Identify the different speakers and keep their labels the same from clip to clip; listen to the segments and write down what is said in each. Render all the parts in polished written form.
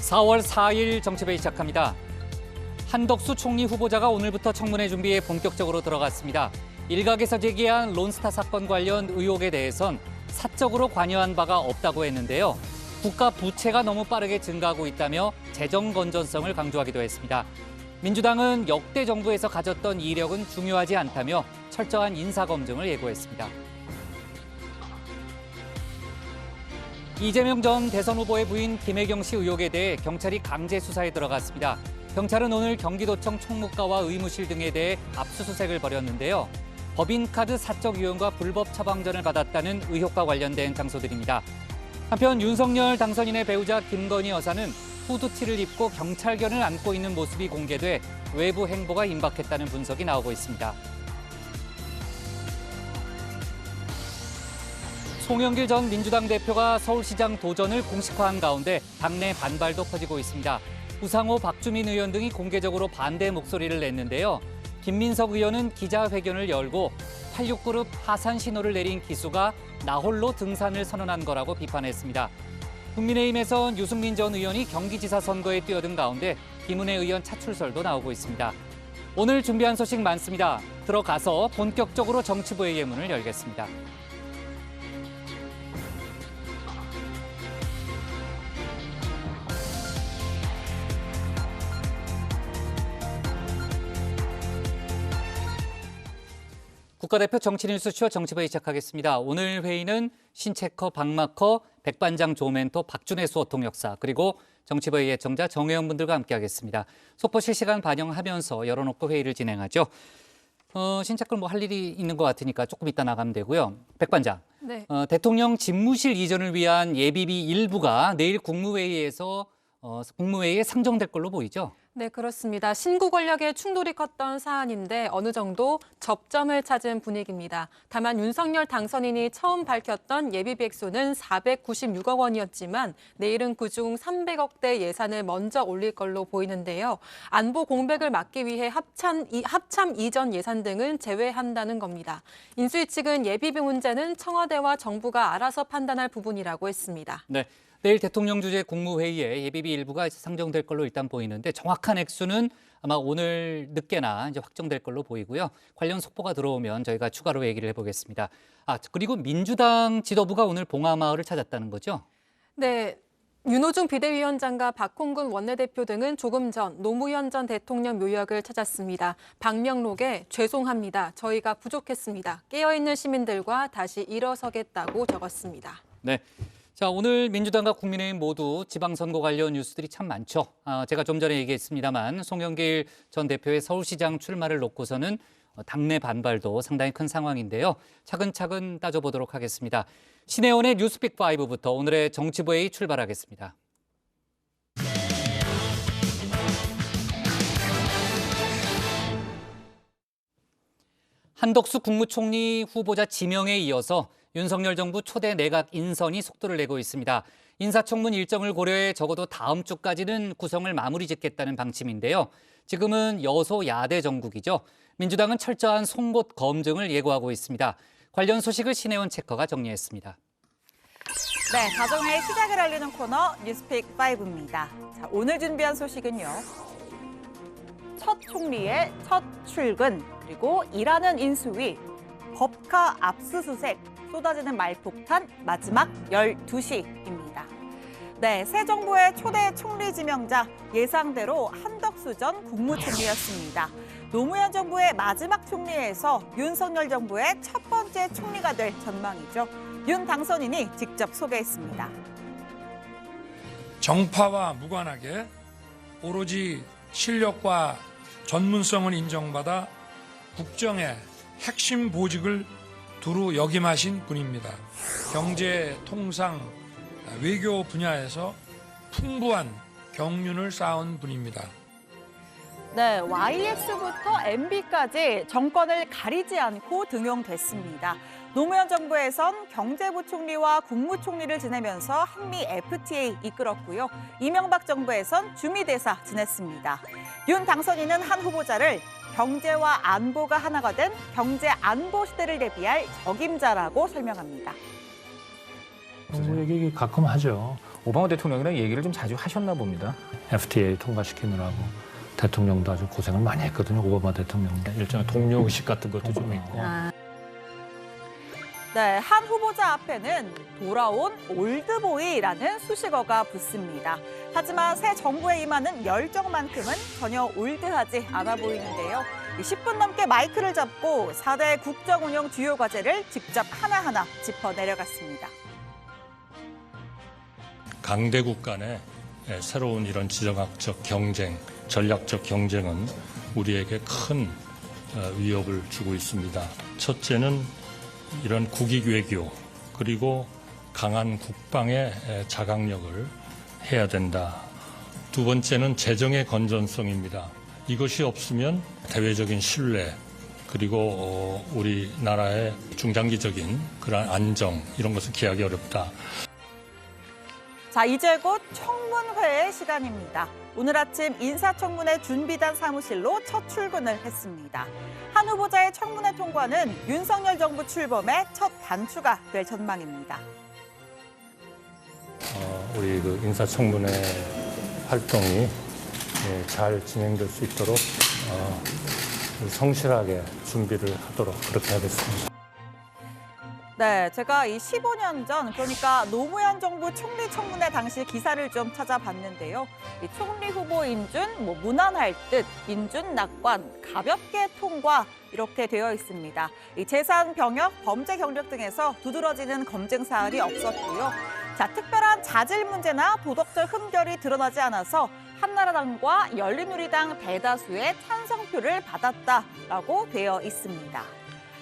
Speaker 1: 4월 4일 정치회의 시작합니다. 한덕수 총리 후보자가 오늘부터 청문회 준비에 본격적으로 들어갔습니다. 일각에서 제기한 론스타 사건 관련 의혹에 대해선 사적으로 관여한 바가 없다고 했는데요. 국가 부채가 너무 빠르게 증가하고 있다며 재정 건전성을 강조하기도 했습니다. 민주당은 역대 정부에서 가졌던 이력은 중요하지 않다며 철저한 인사검증을 예고했습니다. 이재명 전 대선 후보의 부인 김혜경 씨 의혹에 대해 경찰이 강제 수사에 들어갔습니다. 경찰은 오늘 경기도청 총무과와 의무실 등에 대해 압수수색을 벌였는데요. 법인카드 사적 유용과 불법 처방전을 받았다는 의혹과 관련된 장소들입니다. 한편 윤석열 당선인의 배우자 김건희 여사는 후드티를 입고 경찰견을 안고 있는 모습이 공개돼 외부 행보가 임박했다는 분석이 나오고 있습니다. 송영길 전 민주당 대표가 서울시장 도전을 공식화한 가운데 당내 반발도 커지고 있습니다. 우상호, 박주민 의원 등이 공개적으로 반대 목소리를 냈는데요. 김민석 의원은 기자회견을 열고 86그룹 파산 신호를 내린 기수가 나홀로 등산을 선언한 거라고 비판했습니다. 국민의힘에선 유승민 전 의원이 경기지사 선거에 뛰어든 가운데 김은혜 의원 차출설도 나오고 있습니다. 오늘 준비한 소식 많습니다. 들어가서 본격적으로 정치부의 예문을 열겠습니다. 국가대표 정치뉴스쇼 정치부의 시작하겠습니다. 오늘 회의는 신체커 박마커, 백반장 조멘토, 박준혜 수어통역사 그리고 정치부의 예청자 정혜원 분들과 함께하겠습니다. 속보 실시간 반영하면서 열어놓고 회의를 진행하죠. 신체커 할 일이 있는 것 같으니까 조금 이따 나가면 되고요. 백반장,
Speaker 2: 네.
Speaker 1: 대통령 집무실 이전을 위한 예비비 일부가 내일 국무회의에 상정될 걸로 보이죠?
Speaker 2: 네, 그렇습니다. 신구 권력의 충돌이 컸던 사안인데 어느 정도 접점을 찾은 분위기입니다. 다만 윤석열 당선인이 처음 밝혔던 예비비 액수는 496억 원이었지만 내일은 그중 300억대 예산을 먼저 올릴 걸로 보이는데요. 안보 공백을 막기 위해 합참 이전 예산 등은 제외한다는 겁니다. 인수위 측은 예비비 문제는 청와대와 정부가 알아서 판단할 부분이라고 했습니다.
Speaker 1: 네. 내일 대통령 주재 국무회의에 예비비 일부가 상정될 걸로 일단 보이는데 정확한 액수는 아마 오늘 늦게나 이제 확정될 걸로 보이고요. 관련 속보가 들어오면 저희가 추가로 얘기를 해보겠습니다. 그리고 민주당 지도부가 오늘 봉하마을을 찾았다는 거죠?
Speaker 2: 네. 윤호중 비대위원장과 박홍근 원내대표 등은 조금 전 노무현 전 대통령 묘역을 찾았습니다. 방명록에 죄송합니다. 저희가 부족했습니다. 깨어있는 시민들과 다시 일어서겠다고 적었습니다.
Speaker 1: 네. 자, 오늘 민주당과 국민의힘 모두 지방선거 관련 뉴스들이 참 많죠. 제가 좀 전에 얘기했습니다만 송영길 전 대표의 서울시장 출마를 놓고서는 당내 반발도 상당히 큰 상황인데요. 차근차근 따져보도록 하겠습니다. 신혜원의 뉴스픽5부터 오늘의 정치부회의 출발하겠습니다. 한덕수 국무총리 후보자 지명에 이어서 윤석열 정부 초대 내각 인선이 속도를 내고 있습니다. 인사청문 일정을 고려해 적어도 다음 주까지는 구성을 마무리 짓겠다는 방침인데요. 지금은 여소야대 정국이죠. 민주당은 철저한 송곳 검증을 예고하고 있습니다. 관련 소식을 신혜원 체커가 정리했습니다.
Speaker 3: 네, 가정의 시작을 알리는 코너 뉴스픽5입니다. 자, 오늘 준비한 소식은요. 첫 총리의 첫 출근, 그리고 일하는 인수위, 법카 압수수색, 쏟아지는 말폭탄 마지막 12시입니다. 네, 새 정부의 초대 총리 지명자 예상대로 한덕수 전 국무총리였습니다. 노무현 정부의 마지막 총리에서 윤석열 정부의 첫 번째 총리가 될 전망이죠. 윤 당선인이 직접 소개했습니다.
Speaker 4: 정파와 무관하게 오로지 실력과 전문성을 인정받아 국정의 핵심 보직을 두루 역임하신 분입니다. 경제, 통상, 외교 분야에서 풍부한 경륜을 쌓은 분입니다.
Speaker 3: 네, YX부터 MB까지 정권을 가리지 않고 등용됐습니다. 노무현 정부에선 경제부총리와 국무총리를 지내면서 한미 FTA 이끌었고요. 이명박 정부에선 주미대사 지냈습니다. 윤 당선인은 한 후보자를 경제와 안보가 하나가 된 경제 안보 시대를 대비할 적임자라고 설명합니다.
Speaker 5: 정부 얘기 가끔 하죠. 오바마 대통령이랑 얘기를 좀 자주 하셨나 봅니다.
Speaker 6: FTA 통과시키느라고 대통령도 아주 고생을 많이 했거든요. 오바마 대통령도 일종의 동료의식 같은 것도 좀 있고.
Speaker 3: 네, 한 후보자 앞에는 돌아온 올드보이라는 수식어가 붙습니다. 하지만 새 정부에 임하는 열정만큼은 전혀 올드하지 않아 보이는데요. 10분 넘게 마이크를 잡고 4대 국정 운영 주요 과제를 직접 하나하나 짚어내려갔습니다.
Speaker 6: 강대국 간의 새로운 이런 지정학적 경쟁, 전략적 경쟁은 우리에게 큰 위협을 주고 있습니다. 첫째는 이런 국익 외교 그리고 강한 국방의 자강력을 해야 된다. 두 번째는 재정의 건전성입니다. 이것이 없으면 대외적인 신뢰 그리고 우리나라의 중장기적인 그런 안정 이런 것을 기하기 어렵다.
Speaker 3: 자, 이제 곧 청문회의 시간입니다. 오늘 아침 인사청문회 준비단 사무실로 첫 출근을 했습니다. 한 후보자의 청문회 통과는 윤석열 정부 출범의 첫 단추가 될 전망입니다.
Speaker 6: 우리 그 인사청문회 활동이 잘 진행될 수 있도록 성실하게 준비를 하도록 그렇게 하겠습니다.
Speaker 3: 네, 제가 이 15년 전, 그러니까 노무현 정부 총리 청문회 당시 기사를 좀 찾아봤는데요. 이 총리 후보 인준, 무난할 듯, 인준 낙관, 가볍게 통과 이렇게 되어 있습니다. 이 재산 병역, 범죄 경력 등에서 두드러지는 검증 사안이 없었고요. 자, 특별한 자질 문제나 도덕적 흠결이 드러나지 않아서 한나라당과 열린우리당 대다수의 찬성표를 받았다라고 되어 있습니다.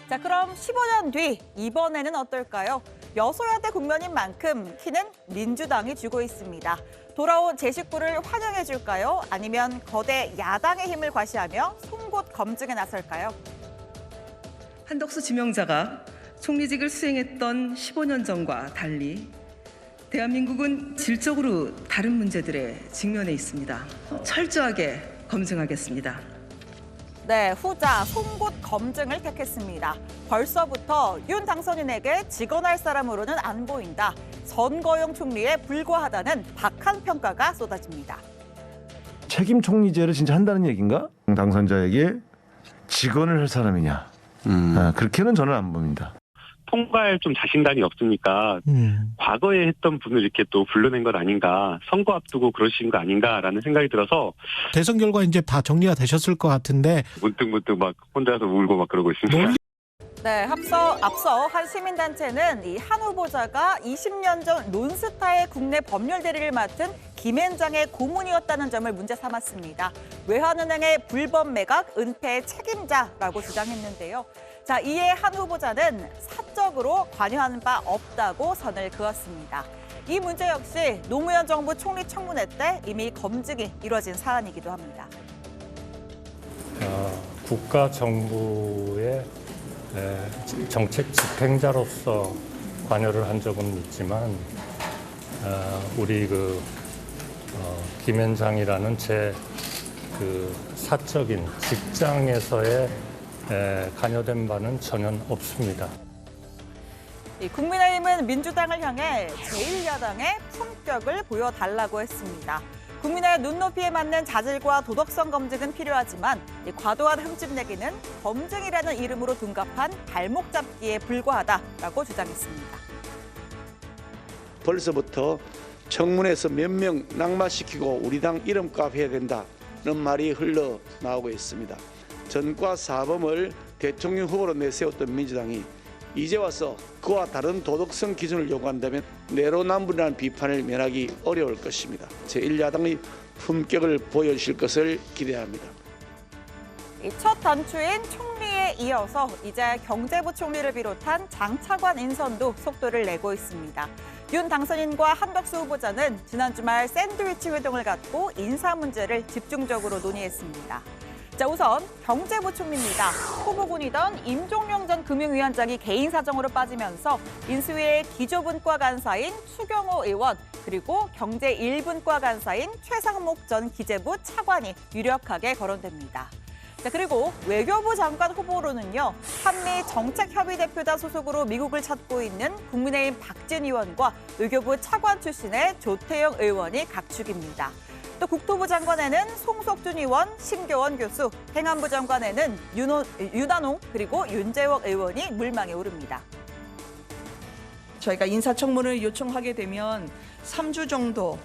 Speaker 3: 자, 그럼 15년 뒤 이번에는 어떨까요? 여소야대 국면인 만큼 키는 민주당이 쥐고 있습니다. 돌아온 제 식구를 환영해 줄까요? 아니면 거대 야당의 힘을 과시하며 송곳 검증에 나설까요?
Speaker 7: 한덕수 지명자가 총리직을 수행했던 15년 전과 달리 대한민국은 질적으로 다른 문제들에 직면해 있습니다. 철저하게 검증하겠습니다.
Speaker 3: 네, 후자 송곳 검증을 택했습니다. 벌써부터 윤 당선인에게 직언할 사람으로는 안 보인다. 선거용 총리에 불과하다는 박한 평가가 쏟아집니다.
Speaker 8: 책임 총리제를 진짜 한다는 얘기인가? 당선자에게 직언을 할 사람이냐? 그렇게는 저는 안 봅니다.
Speaker 9: 통과할 좀 자신감이 없으니까 과거에 했던 분을 이렇게 또 불러낸 것 아닌가, 선거 앞두고 그러신 거 아닌가라는 생각이 들어서
Speaker 10: 대선 결과 이제 다 정리가 되셨을 것 같은데
Speaker 9: 문득 막 혼자서 울고 막 그러고 있습니다.
Speaker 3: 네, 앞서 한 시민단체는 이 한 후보자가 20년 전 론스타의 국내 법률 대리를 맡은 김앤장의 고문이었다는 점을 문제 삼았습니다. 외환은행의 불법 매각, 은폐의 책임자라고 주장했는데요. 자, 이에 한 후보자는 사적으로 관여하는 바 없다고 선을 그었습니다. 이 문제 역시 노무현 정부 총리 청문회 때 이미 검증이 이뤄진 사안이기도 합니다.
Speaker 6: 국가 정부의 정책 집행자로서 관여를 한 적은 있지만 우리 김앤장이라는 제 사적인 직장에서의 관여된 바는 전혀 없습니다.
Speaker 3: 국민의힘은 민주당을 향해 제1야당의 품격을 보여달라고 했습니다. 국민의 눈높이에 맞는 자질과 도덕성 검증은 필요하지만 과도한 흠집내기는 검증이라는 이름으로 둔갑한 발목 잡기에 불과하다라고 주장했습니다.
Speaker 11: 벌써부터 청문회에서 몇 명 낙마시키고 우리 당 이름값 해야 된다는 말이 흘러나오고 있습니다. 전과 사범을 대통령 후보로 내세웠던 민주당이 이제 와서 그와 다른 도덕성 기준을 요구한다면 내로남불이라는 비판을 면하기 어려울 것입니다. 제1야당의 품격을 보여주실 것을 기대합니다.
Speaker 3: 첫 단추인 총리에 이어서 이제 경제부총리를 비롯한 장차관 인선도 속도를 내고 있습니다. 윤 당선인과 한덕수 후보자는 지난 주말 샌드위치 회동을 갖고 인사 문제를 집중적으로 논의했습니다. 자, 우선 경제부총리입니다. 후보군이던 임종용 전 금융위원장이 개인 사정으로 빠지면서 인수위의 기조분과 간사인 추경호 의원 그리고 경제 1분과 간사인 최상목 전 기재부 차관이 유력하게 거론됩니다. 자, 그리고 외교부 장관 후보로는요. 한미 정책협의대표단 소속으로 미국을 찾고 있는 국민의힘 박진 의원과 외교부 차관 출신의 조태영 의원이 각축입니다. 또 국토부 장관에는 송석준 의원, 심교원 교수, 행안부 장관에는 윤한홍 그리고 윤재욱 의원이 물망에 오릅니다.
Speaker 12: 저희가 인사청문을 요청하게 되면 3주 정도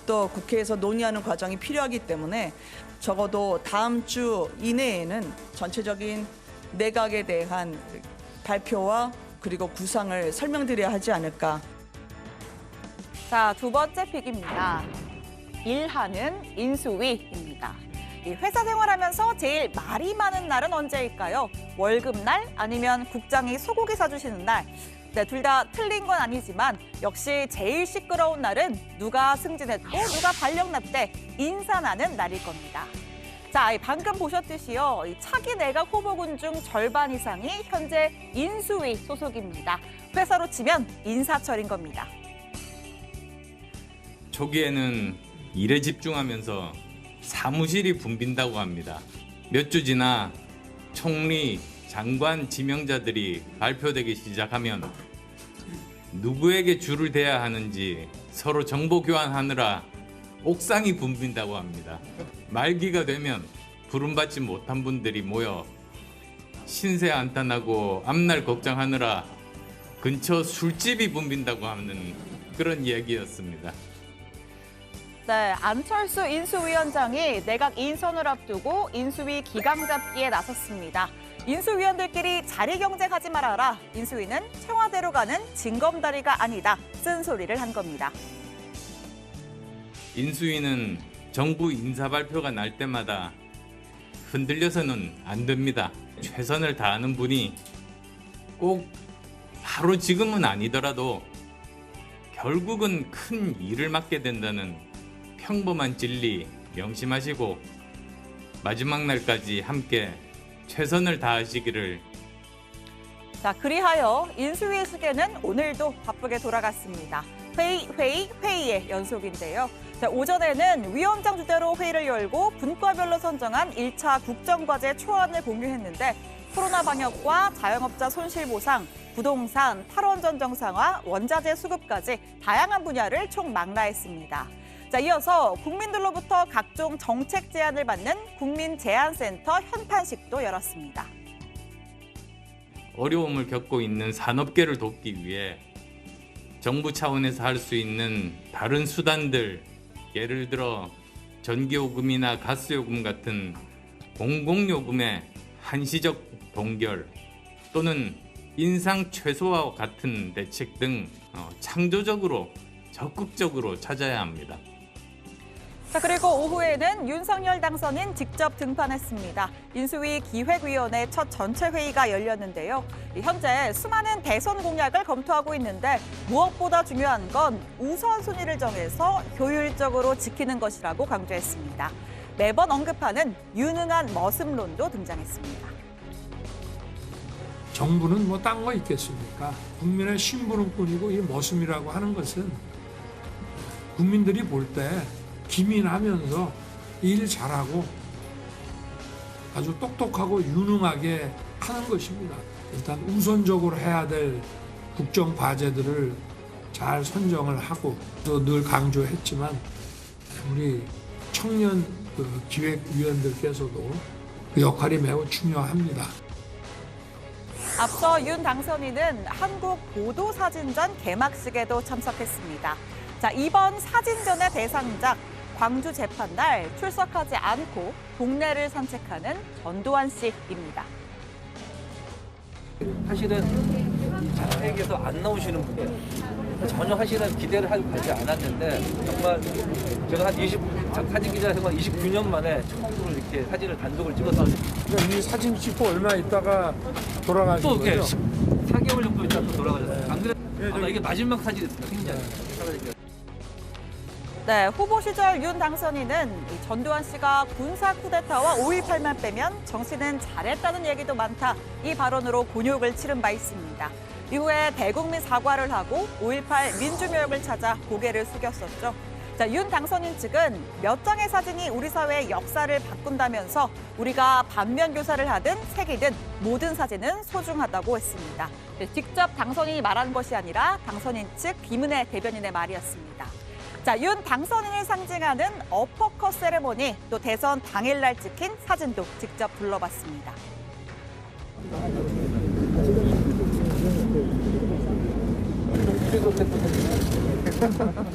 Speaker 12: 또 국회에서 논의하는 과정이 필요하기 때문에 적어도 다음 주 이내에는 전체적인 내각에 대한 발표와 그리고 구상을 설명드려야 하지 않을까.
Speaker 3: 자, 두 번째 픽입니다. 일하는 인수위입니다. 이 회사 생활하면서 제일 말이 많은 날은 언제일까요? 월급날 아니면 국장이 소고기 사주시는 날? 네, 둘 다 틀린 건 아니지만 역시 제일 시끄러운 날은 누가 승진했고 누가 발령 났대 인사나는 날일 겁니다. 자, 방금 보셨듯이요. 이 차기 내각 후보군 중 절반 이상이 현재 인수위 소속입니다. 회사로 치면 인사철인 겁니다.
Speaker 13: 초기에는 일에 집중하면서 사무실이 붐빈다고 합니다. 몇 주 지나 총리, 장관 지명자들이 발표되기 시작하면 누구에게 줄을 대야 하는지 서로 정보 교환하느라 옥상이 붐빈다고 합니다. 말기가 되면 부름받지 못한 분들이 모여 신세 한탄하고 앞날 걱정하느라 근처 술집이 붐빈다고 하는 그런 이야기였습니다.
Speaker 3: 네, 안철수 인수위원장이 내각 인선을 앞두고 인수위 기강 잡기에 나섰습니다. 인수위원들끼리 자리 경쟁하지 말아라. 인수위는 청와대로 가는 징검다리가 아니다. 쓴소리를 한 겁니다.
Speaker 13: 인수위는 정부 인사 발표가 날 때마다 흔들려서는 안 됩니다. 최선을 다하는 분이 꼭 바로 지금은 아니더라도 결국은 큰 일을 맡게 된다는 평범한 진리 명심하시고 마지막 날까지 함께 최선을 다하시기를.
Speaker 3: 자, 그리하여 인수위의 시계는 오늘도 바쁘게 돌아갔습니다. 회의의 연속인데요. 자, 오전에는 위원장 주재로 회의를 열고 분과별로 선정한 1차 국정과제 초안을 공유했는데 코로나 방역과 자영업자 손실보상, 부동산, 탈원전 정상화, 원자재 수급까지 다양한 분야를 총망라했습니다. 자, 이어서 국민들로부터 각종 정책 제안을 받는 국민제안센터 현판식도 열었습니다.
Speaker 13: 어려움을 겪고 있는 산업계를 돕기 위해 정부 차원에서 할 수 있는 다른 수단들, 예를 들어 전기요금이나 가스요금 같은 공공요금의 한시적 동결 또는 인상 최소화와 같은 대책 등 창조적으로 적극적으로 찾아야 합니다.
Speaker 3: 자, 그리고 오후에는 윤석열 당선인 직접 등판했습니다. 인수위 기획위원회 첫 전체 회의가 열렸는데요. 현재 수많은 대선 공약을 검토하고 있는데 무엇보다 중요한 건 우선순위를 정해서 효율적으로 지키는 것이라고 강조했습니다. 매번 언급하는 유능한 머슴론도 등장했습니다.
Speaker 4: 정부는 뭐 딴 거 있겠습니까? 국민의 심부름꾼이고 이 머슴이라고 하는 것은 국민들이 볼 때 기민하면서 일 잘하고 아주 똑똑하고 유능하게 하는 것입니다. 일단 우선적으로 해야 될 국정 과제들을 잘 선정을 하고 또 늘 강조했지만 우리 청년 기획위원들께서도 그 역할이 매우 중요합니다.
Speaker 3: 앞서 윤 당선인은 한국 보도사진전 개막식에도 참석했습니다. 자, 이번 사진전의 대상작 광주 재판날 출석하지 않고 동네를 산책하는 전두환 씨입니다.
Speaker 14: 사실은 자택에서 안 나오시는 분이에요. 전혀 사실은 기대를 하지 않았는데 정말 제가 사진 기자 생활 29년 만에 처음으로 이렇게 사진을 단독을 찍었어요.
Speaker 4: 이 사진 찍고 얼마 있다가 돌아가신 거죠?
Speaker 14: 4개월 정도 있다가 또 돌아가셨어요. 안 그래도 이게 마지막 사진이었습니다. 굉장히.
Speaker 3: 네, 후보 시절 윤 당선인은 전두환 씨가 군사 쿠데타와 5.18만 빼면 정치는 잘했다는 얘기도 많다. 이 발언으로 곤욕을 치른 바 있습니다. 이후에 대국민 사과를 하고 5.18 민주묘역을 찾아 고개를 숙였었죠. 자, 윤 당선인 측은 몇 장의 사진이 우리 사회의 역사를 바꾼다면서 우리가 반면 교사를 하든 새기든 모든 사진은 소중하다고 했습니다. 직접 당선인이 말한 것이 아니라 당선인 측 김은혜 대변인의 말이었습니다. 자, 윤 당선인을 상징하는 어퍼컷 세레모니, 또 대선 당일날 찍힌 사진도 직접 둘러봤습니다.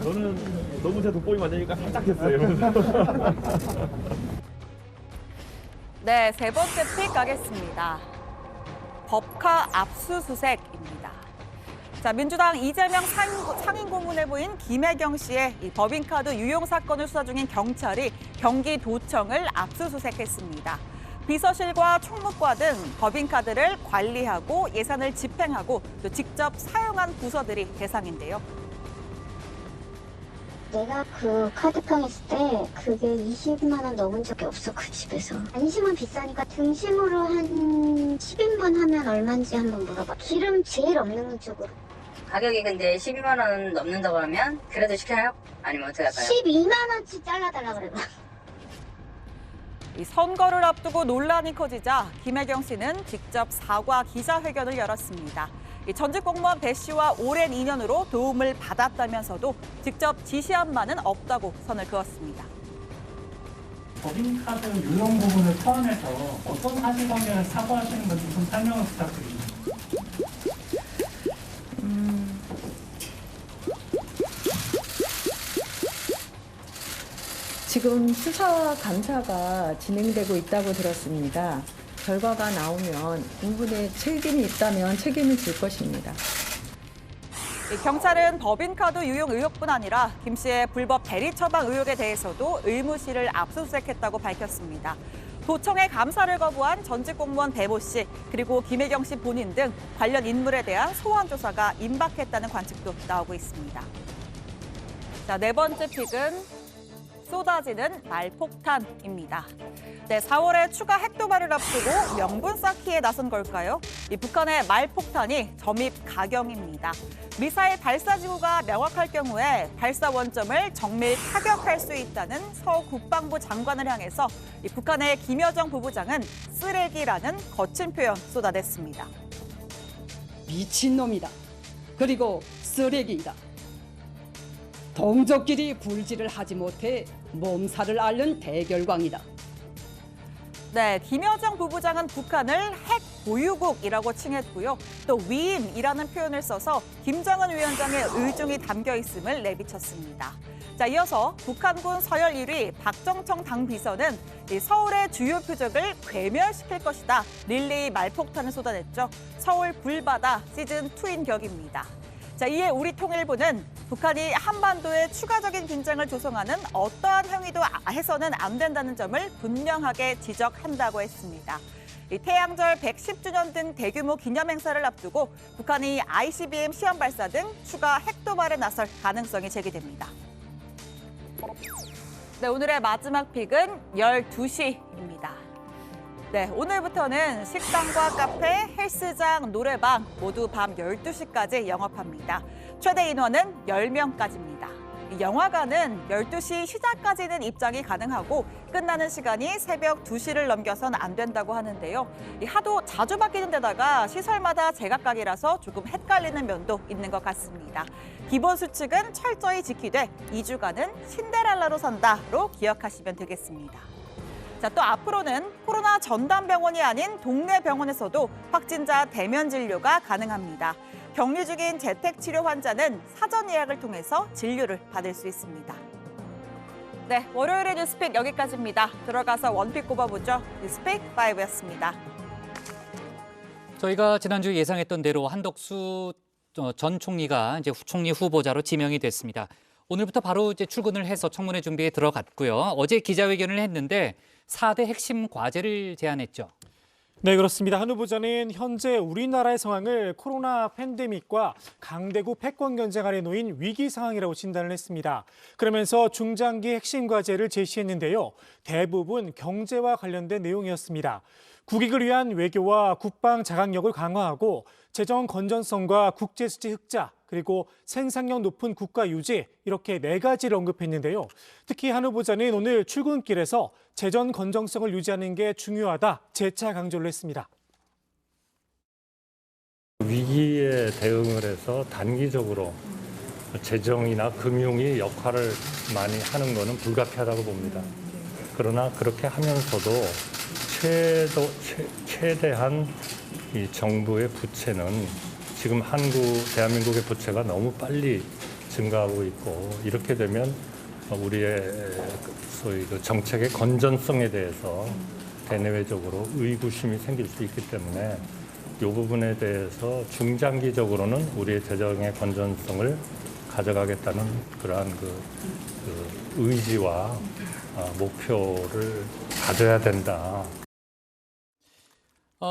Speaker 15: 저는 너무 제 돋보이 만드니까 살짝 했어요.
Speaker 3: 네, 세 번째 픽 가겠습니다. 법카 압수수색입니다. 자, 민주당 이재명 상임고문후보인 김혜경 씨의 이 법인카드 유용 사건을 수사 중인 경찰이 경기도청을 압수수색했습니다. 비서실과 총무과 등 법인카드를 관리하고 예산을 집행하고 또 직접 사용한 부서들이 대상인데요.
Speaker 16: 내가 그 카드깡 했을 때 그게 20만 원 넘은 적이 없어, 그 집에서. 안심은 비싸니까 등심으로 한 10인분 하면 얼마인지 한번 물어봐. 기름 제일 없는 쪽으로.
Speaker 17: 가격이 근데 12만 원 넘는다고 하면 그래도 시켜요? 아니면 어떻게 할까요?
Speaker 16: 12만 원치 잘라달라 그래봐.
Speaker 3: 이 선거를 앞두고 논란이 커지자 김혜경 씨는 직접 사과 기자회견을 열었습니다. 이 전직 공무원 배 씨와 오랜 인연으로 도움을 받았다면서도 직접 지시한 바는 없다고 선을 그었습니다.
Speaker 18: 법인카드 유용 부분을 포함해서 어떤 사실관계를 사고하시는 건지 좀 설명을 부탁드립니다.
Speaker 19: 지금 수사와 감사가 진행되고 있다고 들었습니다. 결과가 나오면 인분에 책임이 있다면 책임을 질 것입니다.
Speaker 3: 경찰은 법인카드 유용 의혹뿐 아니라 김 씨의 불법 대리 처방 의혹에 대해서도 의무실을 압수수색했다고 밝혔습니다. 도청의 감사를 거부한 전직 공무원 배모 씨 그리고 김혜경 씨 본인 등 관련 인물에 대한 소환 조사가 임박했다는 관측도 나오고 있습니다. 자, 네 번째 픽은 쏟아지는 말폭탄입니다. 네, 4월에 추가 핵도발을 앞두고 명분 쌓기에 나선 걸까요? 이 북한의 말폭탄이 점입 가경입니다. 미사일 발사지구가 명확할 경우에 발사 원점을 정밀 타격할 수 있다는 서 국방부 장관을 향해서 이 북한의 김여정 부부장은 쓰레기라는 거친 표현 쏟아냈습니다.
Speaker 20: 미친놈이다. 그리고 쓰레기이다. 동족끼리 불질을 하지 못해 몸살을 앓는 대결광이다.
Speaker 3: 네, 김여정 부부장은 북한을 핵 보유국이라고 칭했고요. 또 위임이라는 표현을 써서 김정은 위원장의 의중이 담겨 있음을 내비쳤습니다. 자, 이어서 북한군 서열 1위 박정청 당비서는 서울의 주요 표적을 괴멸시킬 것이다. 릴레이 말폭탄을 쏟아냈죠. 서울 불바다 시즌2인 격입니다. 자, 이에 우리 통일부는 북한이 한반도에 추가적인 긴장을 조성하는 어떠한 행위도 해서는 안 된다는 점을 분명하게 지적한다고 했습니다. 이 태양절 110주년 등 대규모 기념 행사를 앞두고 북한이 ICBM 시험 발사 등 추가 핵도발에 나설 가능성이 제기됩니다. 네, 오늘의 마지막 픽은 12시입니다. 네, 오늘부터는 식당과 카페, 헬스장, 노래방 모두 밤 12시까지 영업합니다. 최대 인원은 10명까지입니다. 영화관은 12시 시작까지는 입장이 가능하고 끝나는 시간이 새벽 2시를 넘겨선 안 된다고 하는데요. 하도 자주 바뀌는 데다가 시설마다 제각각이라서 조금 헷갈리는 면도 있는 것 같습니다. 기본 수칙은 철저히 지키되 2주간은 신데렐라로 산다로 기억하시면 되겠습니다. 자, 또 앞으로는 코로나 전담병원이 아닌 동네 병원에서도 확진자 대면 진료가 가능합니다. 격리 중인 재택치료 환자는 사전 예약을 통해서 진료를 받을 수 있습니다. 네, 월요일의 뉴스픽 여기까지입니다. 들어가서 원픽 꼽아보죠. 뉴스픽 5였습니다.
Speaker 1: 저희가 지난주 예상했던 대로 한덕수 전 총리가 이제 총리 후보자로 지명이 됐습니다. 오늘부터 바로 이제 출근을 해서 청문회 준비에 들어갔고요. 어제 기자회견을 했는데 4대 핵심 과제를 제안했죠.
Speaker 10: 네, 그렇습니다. 한 후보자는 현재 우리나라의 상황을 코로나 팬데믹과 강대국 패권 경쟁 아래 놓인 위기 상황이라고 진단을 했습니다. 그러면서 중장기 핵심 과제를 제시했는데요. 대부분 경제와 관련된 내용이었습니다. 국익을 위한 외교와 국방 자각력을 강화하고 재정 건전성과 국제수지 흑자, 그리고 생산력 높은 국가 유지 이렇게 4가지를 언급했는데요. 특히 한 후보자는 오늘 출근길에서 재정 건전성을 유지하는 게 중요하다 재차 강조를 했습니다.
Speaker 6: 위기에 대응을 해서 단기적으로 재정이나 금융이 역할을 많이 하는 것은 불가피하다고 봅니다. 그러나 그렇게 하면서도 최대한 이 정부의 부채는 지금 대한민국의 부채가 너무 빨리 증가하고 있고 이렇게 되면 우리의 소위 그 정책의 건전성에 대해서 대내외적으로 의구심이 생길 수 있기 때문에 이 부분에 대해서 중장기적으로는 우리의 재정의 건전성을 가져가겠다는 그러한 그 의지와 목표를 가져야 된다.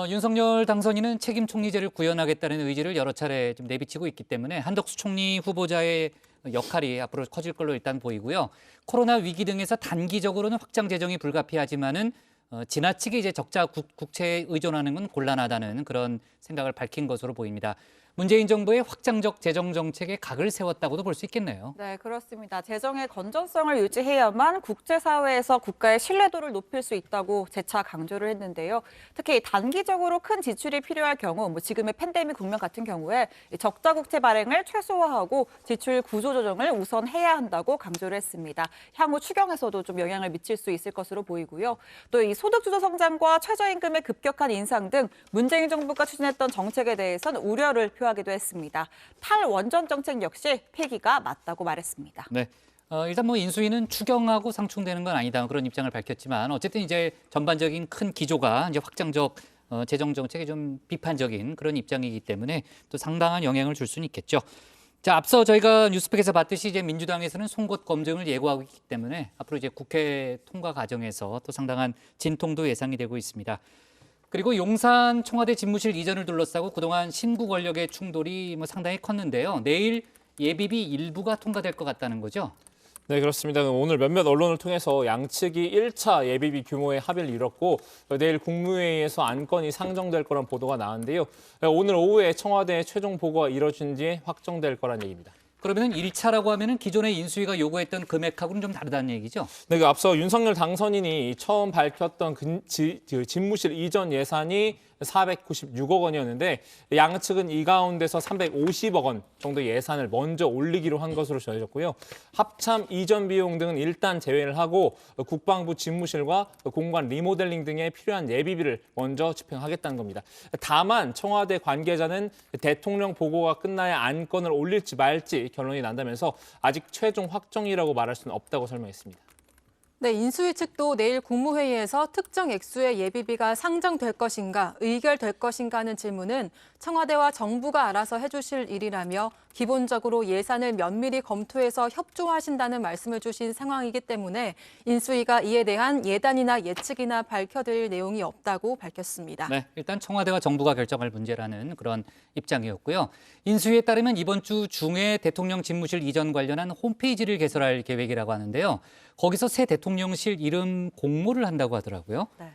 Speaker 1: 윤석열 당선인은 책임 총리제를 구현하겠다는 의지를 여러 차례 좀 내비치고 있기 때문에 한덕수 총리 후보자의 역할이 앞으로 커질 걸로 일단 보이고요. 코로나 위기 등에서 단기적으로는 확장 재정이 불가피하지만은 지나치게 이제 적자 국채에 의존하는 건 곤란하다는 그런 생각을 밝힌 것으로 보입니다. 문재인 정부의 확장적 재정 정책에 각을 세웠다고도 볼 수 있겠네요.
Speaker 3: 네, 그렇습니다. 재정의 건전성을 유지해야만 국제사회에서 국가의 신뢰도를 높일 수 있다고 재차 강조를 했는데요. 특히 단기적으로 큰 지출이 필요할 경우, 지금의 팬데믹 국면 같은 경우에 적자 국채 발행을 최소화하고 지출 구조 조정을 우선 해야 한다고 강조를 했습니다. 향후 추경에서도 좀 영향을 미칠 수 있을 것으로 보이고요. 또 이 소득주도 성장과 최저임금의 급격한 인상 등 문재인 정부가 추진했던 정책에 대해서는 우려를 표하기도 했습니다. 탈원전 정책 역시 폐기가 맞다고 말했습니다.
Speaker 1: 네, 일단 인수위는 추경하고 상충되는 건 아니다 그런 입장을 밝혔지만 어쨌든 이제 전반적인 큰 기조가 이제 확장적 재정 정책에 좀 비판적인 그런 입장이기 때문에 또 상당한 영향을 줄 수는 있겠죠. 자, 앞서 저희가 뉴스픽에서 봤듯이 이제 민주당에서는 송곳 검증을 예고하고 있기 때문에 앞으로 이제 국회 통과 과정에서 또 상당한 진통도 예상이 되고 있습니다. 그리고 용산 청와대 집무실 이전을 둘러싸고 그동안 신구 권력의 충돌이 상당히 컸는데요. 내일 예비비 일부가 통과될 것 같다는 거죠?
Speaker 21: 네, 그렇습니다. 오늘 몇몇 언론을 통해서 양측이 1차 예비비 규모의 합의를 이뤘고 내일 국무회의에서 안건이 상정될 거란 보도가 나왔는데요. 오늘 오후에 청와대 최종 보고가 이뤄진 뒤에 확정될 거란 얘기입니다.
Speaker 1: 그러면 1차라고 하면 기존의 인수위가 요구했던 금액하고는 좀 다르다는 얘기죠?
Speaker 21: 네, 앞서 윤석열 당선인이 처음 밝혔던 집무실 이전 예산이 496억 원이었는데 양측은 이 가운데서 350억 원 정도 예산을 먼저 올리기로 한 것으로 전해졌고요. 합참 이전 비용 등은 일단 제외를 하고 국방부 집무실과 공관 리모델링 등에 필요한 예비비를 먼저 집행하겠다는 겁니다. 다만 청와대 관계자는 대통령 보고가 끝나야 안건을 올릴지 말지 결론이 난다면서 아직 최종 확정이라고 말할 수는 없다고 설명했습니다.
Speaker 2: 네, 인수위 측도 내일 국무회의에서 특정 액수의 예비비가 상정될 것인가, 의결될 것인가 하는 질문은 청와대와 정부가 알아서 해주실 일이라며 기본적으로 예산을 면밀히 검토해서 협조하신다는 말씀을 주신 상황이기 때문에 인수위가 이에 대한 예단이나 예측이나 밝혀드릴 내용이 없다고 밝혔습니다.
Speaker 1: 네, 일단 청와대와 정부가 결정할 문제라는 그런 입장이었고요. 인수위에 따르면 이번 주 중에 대통령 집무실 이전 관련한 홈페이지를 개설할 계획이라고 하는데요. 거기서 새 대통령실 이름 공모를 한다고 하더라고요.
Speaker 3: 네.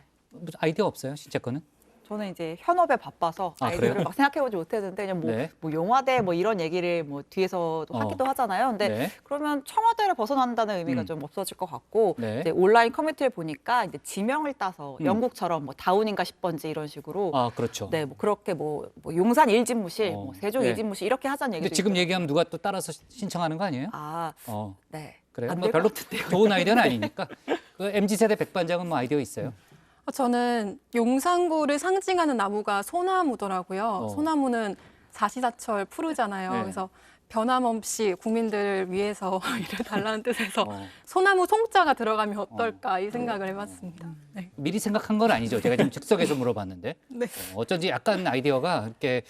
Speaker 1: 아이디어 없어요, 신체 거는?
Speaker 3: 저는 이제 현업에 바빠서 아이디어를 막 생각해보지 못했는데 그냥 뭐 용화대 뭐 이런 얘기를 뭐 뒤에서도 하기도 하잖아요. 근데 그러면 청와대를 벗어난다는 의미가 좀 없어질 것 같고 이제 온라인 커뮤니티를 보니까 이제 지명을 따서 영국처럼 뭐 다운인가 10번지 이런 식으로
Speaker 1: 그렇죠.
Speaker 3: 네, 뭐 그렇게 뭐 용산 1집무실, 뭐 세종 2집무실 이렇게 하자는 얘기도
Speaker 1: 근데 지금
Speaker 3: 있고요.
Speaker 1: 얘기하면 누가 또 따라서 신청하는 거 아니에요?
Speaker 3: 네.
Speaker 1: 그래요?
Speaker 3: 안
Speaker 1: 뭐
Speaker 3: 될
Speaker 1: 별로
Speaker 3: 것 같은데요.
Speaker 1: 좋은 아이디어는 아니니까. 그 MZ세대 백반장은 뭐 아이디어 있어요?
Speaker 2: 저는 용산구를 상징하는 나무가 소나무더라고요. 소나무는 사시사철 푸르잖아요.
Speaker 1: 네.
Speaker 2: 그래서 변함없이 국민들을 위해서 일을 달라는 뜻에서 소나무 송자가 들어가면 어떨까 이 생각을 해봤습니다. 네.
Speaker 1: 미리 생각한 건 아니죠. 제가 지금 즉석에서 물어봤는데.
Speaker 2: 네.
Speaker 1: 어쩐지 약간 아이디어가 이렇게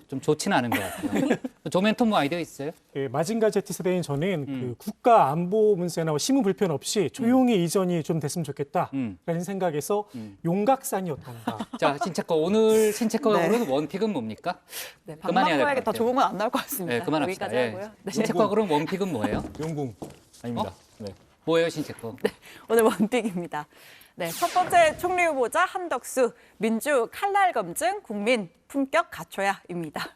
Speaker 1: 좀 좋지는 않은 것 같아요. 조멘토 뭐 아이디어 있어요?
Speaker 10: 예, 마징가 Z 세대인 저는 그 국가 안보 문제나 심무 불편 없이 조용히 이전이 좀 됐으면 좋겠다라는 생각에서 용각산이었던가.
Speaker 1: 자, 신체거 오늘 신체거로는 원픽은 뭡니까?
Speaker 3: 네,
Speaker 1: 그만해야 될 것
Speaker 3: 방망이에게 더
Speaker 1: 같아요.
Speaker 3: 좋은 건 안 나올 것 같습니다.
Speaker 1: 네, 그만합시다.
Speaker 3: 여기까지 하고요. 네.
Speaker 1: 신체거로는 원픽은 뭐예요?
Speaker 21: 용궁 아닙니다. 네.
Speaker 1: 뭐예요, 신체거?
Speaker 3: 네, 오늘 원픽입니다. 네, 첫 번째 총리 후보자 한덕수, 민주 칼날 검증, 국민 품격 갖춰야입니다.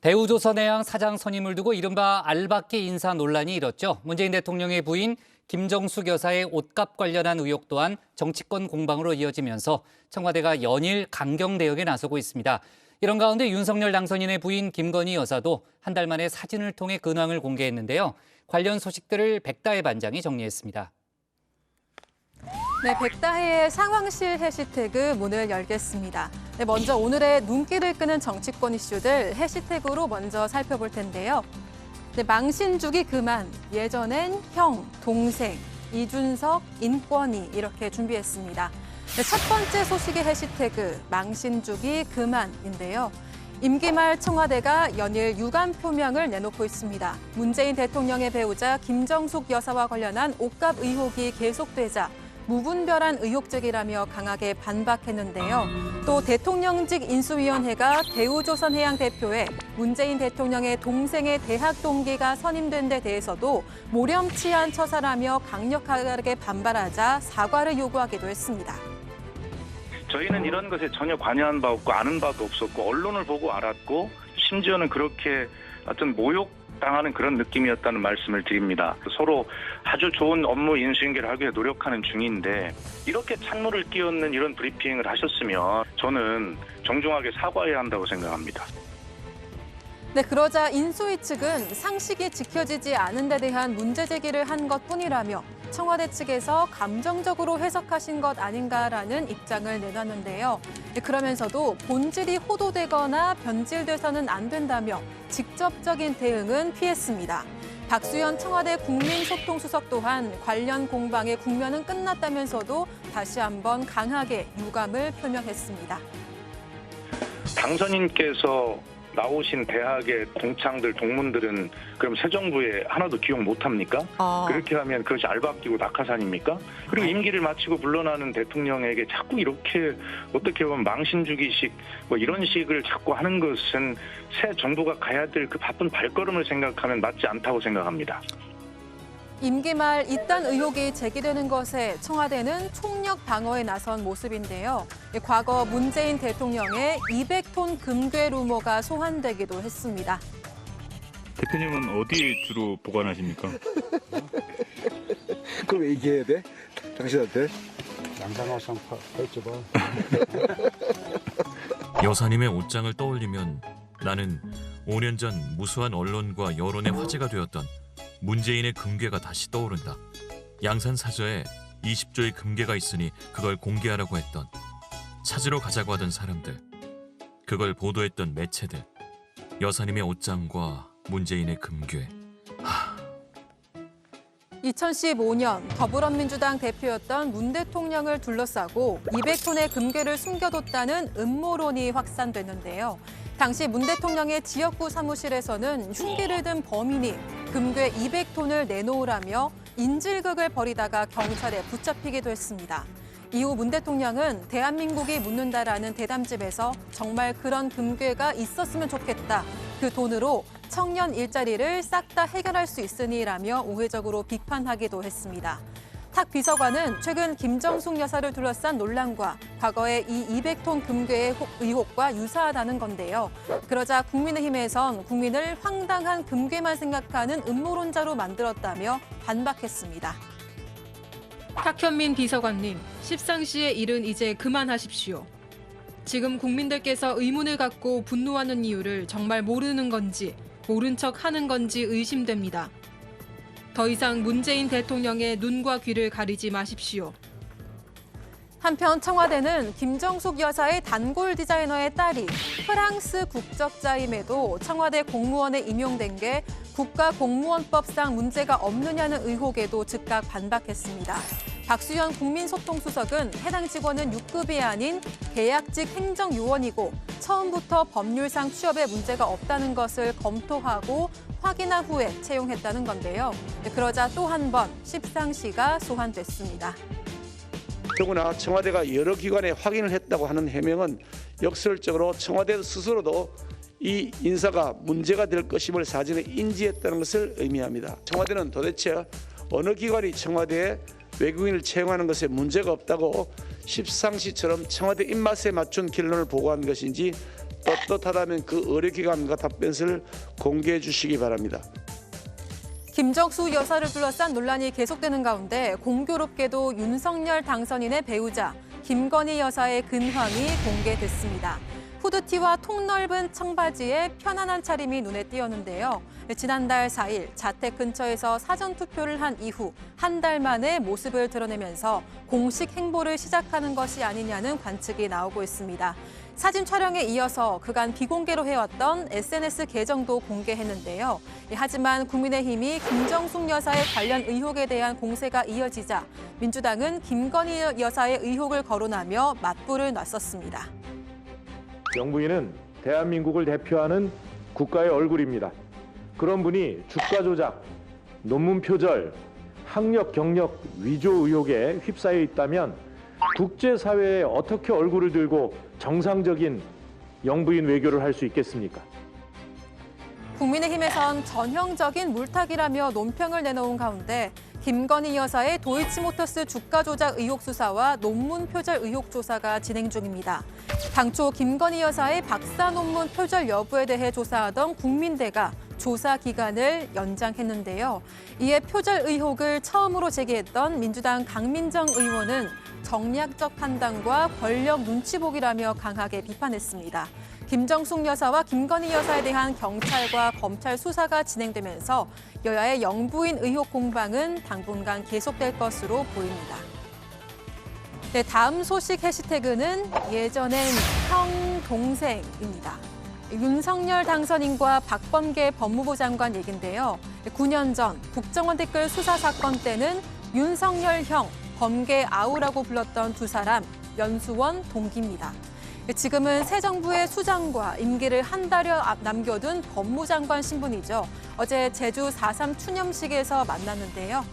Speaker 1: 대우조선해양 사장 선임을 두고 이른바 알박기 인사 논란이 일었죠. 문재인 대통령의 부인 김정숙 여사의 옷값 관련한 의혹 또한 정치권 공방으로 이어지면서 청와대가 연일 강경 대응에 나서고 있습니다. 이런 가운데 윤석열 당선인의 부인 김건희 여사도 한 달 만에 사진을 통해 근황을 공개했는데요. 관련 소식들을 백다혜 반장이 정리했습니다.
Speaker 2: 네, 백다혜의 상황실 해시태그 문을 열겠습니다. 네, 먼저 오늘의 눈길을 끄는 정치권 이슈들 해시태그로 먼저 살펴볼 텐데요. 네, 망신주기 그만, 예전엔 형, 동생, 이준석, 인권위 이렇게 준비했습니다. 네, 첫 번째 소식의 해시태그 망신주기 그만인데요. 임기 말 청와대가 연일 유감 표명을 내놓고 있습니다. 문재인 대통령의 배우자 김정숙 여사와 관련한 옷값 의혹이 계속되자 무분별한 의혹 제기라며 강하게 반박했는데요. 또 대통령직 인수위원회가 대우조선해양 대표에 문재인 대통령의 동생의 대학 동기가 선임된 데 대해서도 모렴치한 처사라며 강력하게 반발하자 사과를 요구하기도 했습니다.
Speaker 5: 저희는 이런 것에 전혀 관여한 바 없고 아는 바도 없었고 언론을 보고 알았고 심지어는 그렇게 어떤 모욕당하는 그런 느낌이었다는 말씀을 드립니다. 서로 아주 좋은 업무 인수인계를 하기 위해 노력하는 중인데 이렇게 찬물을 끼얹는 이런 브리핑을 하셨으면 저는 정중하게 사과해야 한다고 생각합니다.
Speaker 2: 네, 그러자 인수위 측은 상식이 지켜지지 않은 데 대한 문제 제기를 한 것뿐이라며 청와대 측에서 감정적으로 해석하신 것 아닌가라는 입장을 내놨는데요. 그러면서도 본질이 호도되거나 변질돼서는 안 된다며 직접적인 대응은 피했습니다. 박수현 청와대 국민소통수석 또한 관련 공방의 국면은 끝났다면서도 다시 한번 강하게 유감을 표명했습니다.
Speaker 5: 당선인께서 나오신 대학의 동창들, 동문들은 그럼 새 정부에 하나도 기억 못합니까? 그렇게 하면 그것이 알박기고 낙하산입니까? 그리고 임기를 마치고 물러나는 대통령에게 자꾸 이렇게 어떻게 보면 망신주기식 뭐 이런 식을 자꾸 하는 것은 새 정부가 가야 될 그 바쁜 발걸음을 생각하면 맞지 않다고 생각합니다.
Speaker 2: 임기 말 이딴 의혹이 제기되는 것에 청와대는 총력 방어에 나선 모습인데요. 과거 문재인 대통령의 200톤 금괴 루머가 소환되기도 했습니다.
Speaker 22: 대표님은 어디 주로 보관하십니까?
Speaker 23: 그걸 왜 얘기해야 돼? 당신한테?
Speaker 4: 양산화상 여쭤봐.
Speaker 24: 여사님의 옷장을 떠올리면 나는 5년 전 무수한 언론과 여론의 화제가 되었던 문재인의 금괴가 다시 떠오른다. 양산사저에 20조의 금괴가 있으니 그걸 공개하라고 했던, 찾으러 가자고 하던 사람들, 그걸 보도했던 매체들, 여사님의 옷장과 문재인의 금괴.
Speaker 2: 2015년 더불어민주당 대표였던 문 대통령을 둘러싸고 200톤의 금괴를 숨겨뒀다는 음모론이 확산됐는데요. 당시 문 대통령의 지역구 사무실에서는 흉기를 든 범인이 금괴 200톤을 내놓으라며 인질극을 벌이다가 경찰에 붙잡히기도 했습니다. 이후 문 대통령은 대한민국이 묻는다라는 대담집에서 정말 그런 금괴가 있었으면 좋겠다. 그 돈으로 청년 일자리를 싹 다 해결할 수 있으니라며 우회적으로 비판하기도 했습니다. 탁 비서관은 최근 김정숙 여사를 둘러싼 논란과 과거의 이 200톤 금괴의 의혹과 유사하다는 건데요. 그러자 국민의힘에선 국민을 황당한 금괴만 생각하는 음모론자로 만들었다며 반박했습니다.
Speaker 25: 탁현민 비서관님, 십상시의 일은 이제 그만하십시오. 지금 국민들께서 의문을 갖고 분노하는 이유를 정말 모르는 건지 모른 척 하는 건지 의심됩니다. 더 이상 문재인 대통령의 눈과 귀를 가리지 마십시오.
Speaker 2: 한편 청와대는 김정숙 여사의 단골 디자이너의 딸이 프랑스 국적자임에도 청와대 공무원에 임용된 게 국가공무원법상 문제가 없느냐는 의혹에도 즉각 반박했습니다. 박수현 국민소통수석은 해당 직원은 6급이 아닌 계약직 행정요원이고 처음부터 법률상 취업에 문제가 없다는 것을 검토하고 확인한 후에 채용했다는 건데요. 그러자 또 한 번 십상시가 소환됐습니다.
Speaker 11: 더구나 청와대가 여러 기관에 확인을 했다고 하는 해명은 역설적으로 청와대 스스로도 이 인사가 문제가 될 것임을 사전에 인지했다는 것을 의미합니다. 청와대는 도대체 어느 기관이 청와대에 외국인을 채용하는 것에 문제가 없다고 십상시처럼 청와대 입맛에 맞춘 결론을 보고한 것인지 떳떳하다면 그 의료 기관과 답변서를 공개해 주시기 바랍니다.
Speaker 2: 김정수 여사를 둘러싼 논란이 계속되는 가운데 공교롭게도 윤석열 당선인의 배우자 김건희 여사의 근황이 공개됐습니다. 후드티와 통넓은 청바지에 편안한 차림이 눈에 띄었는데요. 지난달 4일 자택 근처에서 사전투표를 한 이후 한 달 만에 모습을 드러내면서 공식 행보를 시작하는 것이 아니냐는 관측이 나오고 있습니다. 사진 촬영에 이어서 그간 비공개로 해왔던 SNS 계정도 공개했는데요. 하지만 국민의힘이 김정숙 여사의 관련 의혹에 대한 공세가 이어지자 민주당은 김건희 여사의 의혹을 거론하며 맞불을 놨었습니다.
Speaker 7: 영부인은 대한민국을 대표하는 국가의 얼굴입니다. 그런 분이 주가 조작, 논문 표절, 학력 경력 위조 의혹에 휩싸여 있다면 국제사회에 어떻게 얼굴을 들고 정상적인 영부인 외교를 할 수 있겠습니까?
Speaker 2: 국민의힘에선 전형적인 물타기라며 논평을 내놓은 가운데 김건희 여사의 도이치모터스 주가 조작 의혹 수사와 논문 표절 의혹 조사가 진행 중입니다. 당초 김건희 여사의 박사 논문 표절 여부에 대해 조사하던 국민대가 조사 기간을 연장했는데요. 이에 표절 의혹을 처음으로 제기했던 민주당 강민정 의원은 정략적 판단과 권력 눈치 보기라며 강하게 비판했습니다. 김정숙 여사와 김건희 여사에 대한 경찰과 검찰 수사가 진행되면서 여야의 영부인 의혹 공방은 당분간 계속될 것으로 보입니다. 네, 다음 소식 해시태그는 예전엔 형, 동생입니다. 윤석열 당선인과 박범계 법무부 장관 얘긴데요. 9년 전 국정원 댓글 수사 사건 때는 윤석열 형, 범계 아우라고 불렀던 두 사람 연수원 동기입니다. 지금은 새 정부의 수장과 임기를 한 달여 남겨둔 법무장관 신분이죠. 어제 제주 4.3 추념식에서 만났는데요.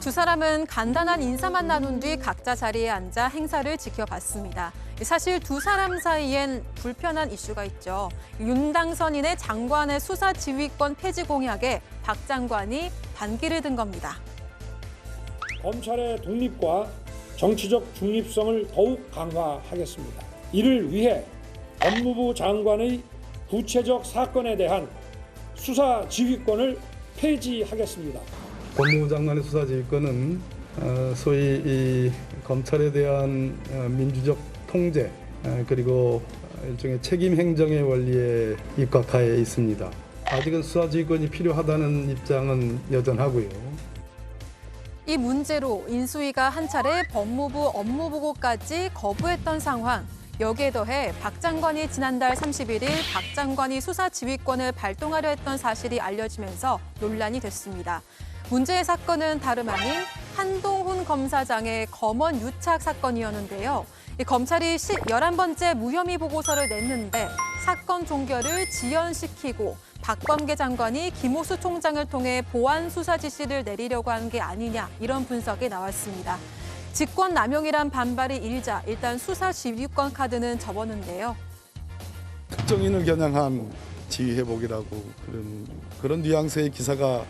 Speaker 2: 두 사람은 간단한 인사만 나눈 뒤 각자 자리에 앉아 행사를 지켜봤습니다. 사실 두 사람 사이엔 불편한 이슈가 있죠. 윤 당선인의 장관의 수사 지휘권 폐지 공약에 박 장관이 반기를 든 겁니다.
Speaker 4: 검찰의 독립과 정치적 중립성을 더욱 강화하겠습니다. 이를 위해 법무부 장관의 구체적 사건에 대한 수사 지휘권을 폐지하겠습니다.
Speaker 8: 법무부 장관의 수사 지휘권은 소위 이 검찰에 대한 민주적 통제 그리고 일종의 책임 행정의 원리에 입각하에 있습니다. 아직은 수사 지휘권이 필요하다는 입장은 여전하고요.
Speaker 2: 이 문제로 인수위가 한 차례 법무부 업무 보고까지 거부했던 상황. 여기에 더해 박 장관이 지난달 31일 박 장관이 수사 지휘권을 발동하려 했던 사실이 알려지면서 논란이 됐습니다. 문제의 사건은 다름 아닌 한동훈 검사장의 검언 유착 사건이었는데요. 검찰이 11번째 무혐의 보고서를 냈는데 사건 종결을 지연시키고 박범계 장관이 김호수 총장을 통해 보안 수사 지시를 내리려고 한 게 아니냐 이런 분석이 나왔습니다. 직권 남용이란 반발이 일자 일단 수사 지휘권 카드는 접었는데요.
Speaker 23: 특정인을 겨냥한 지휘 회복이라고 그런 뉘앙스의 기사가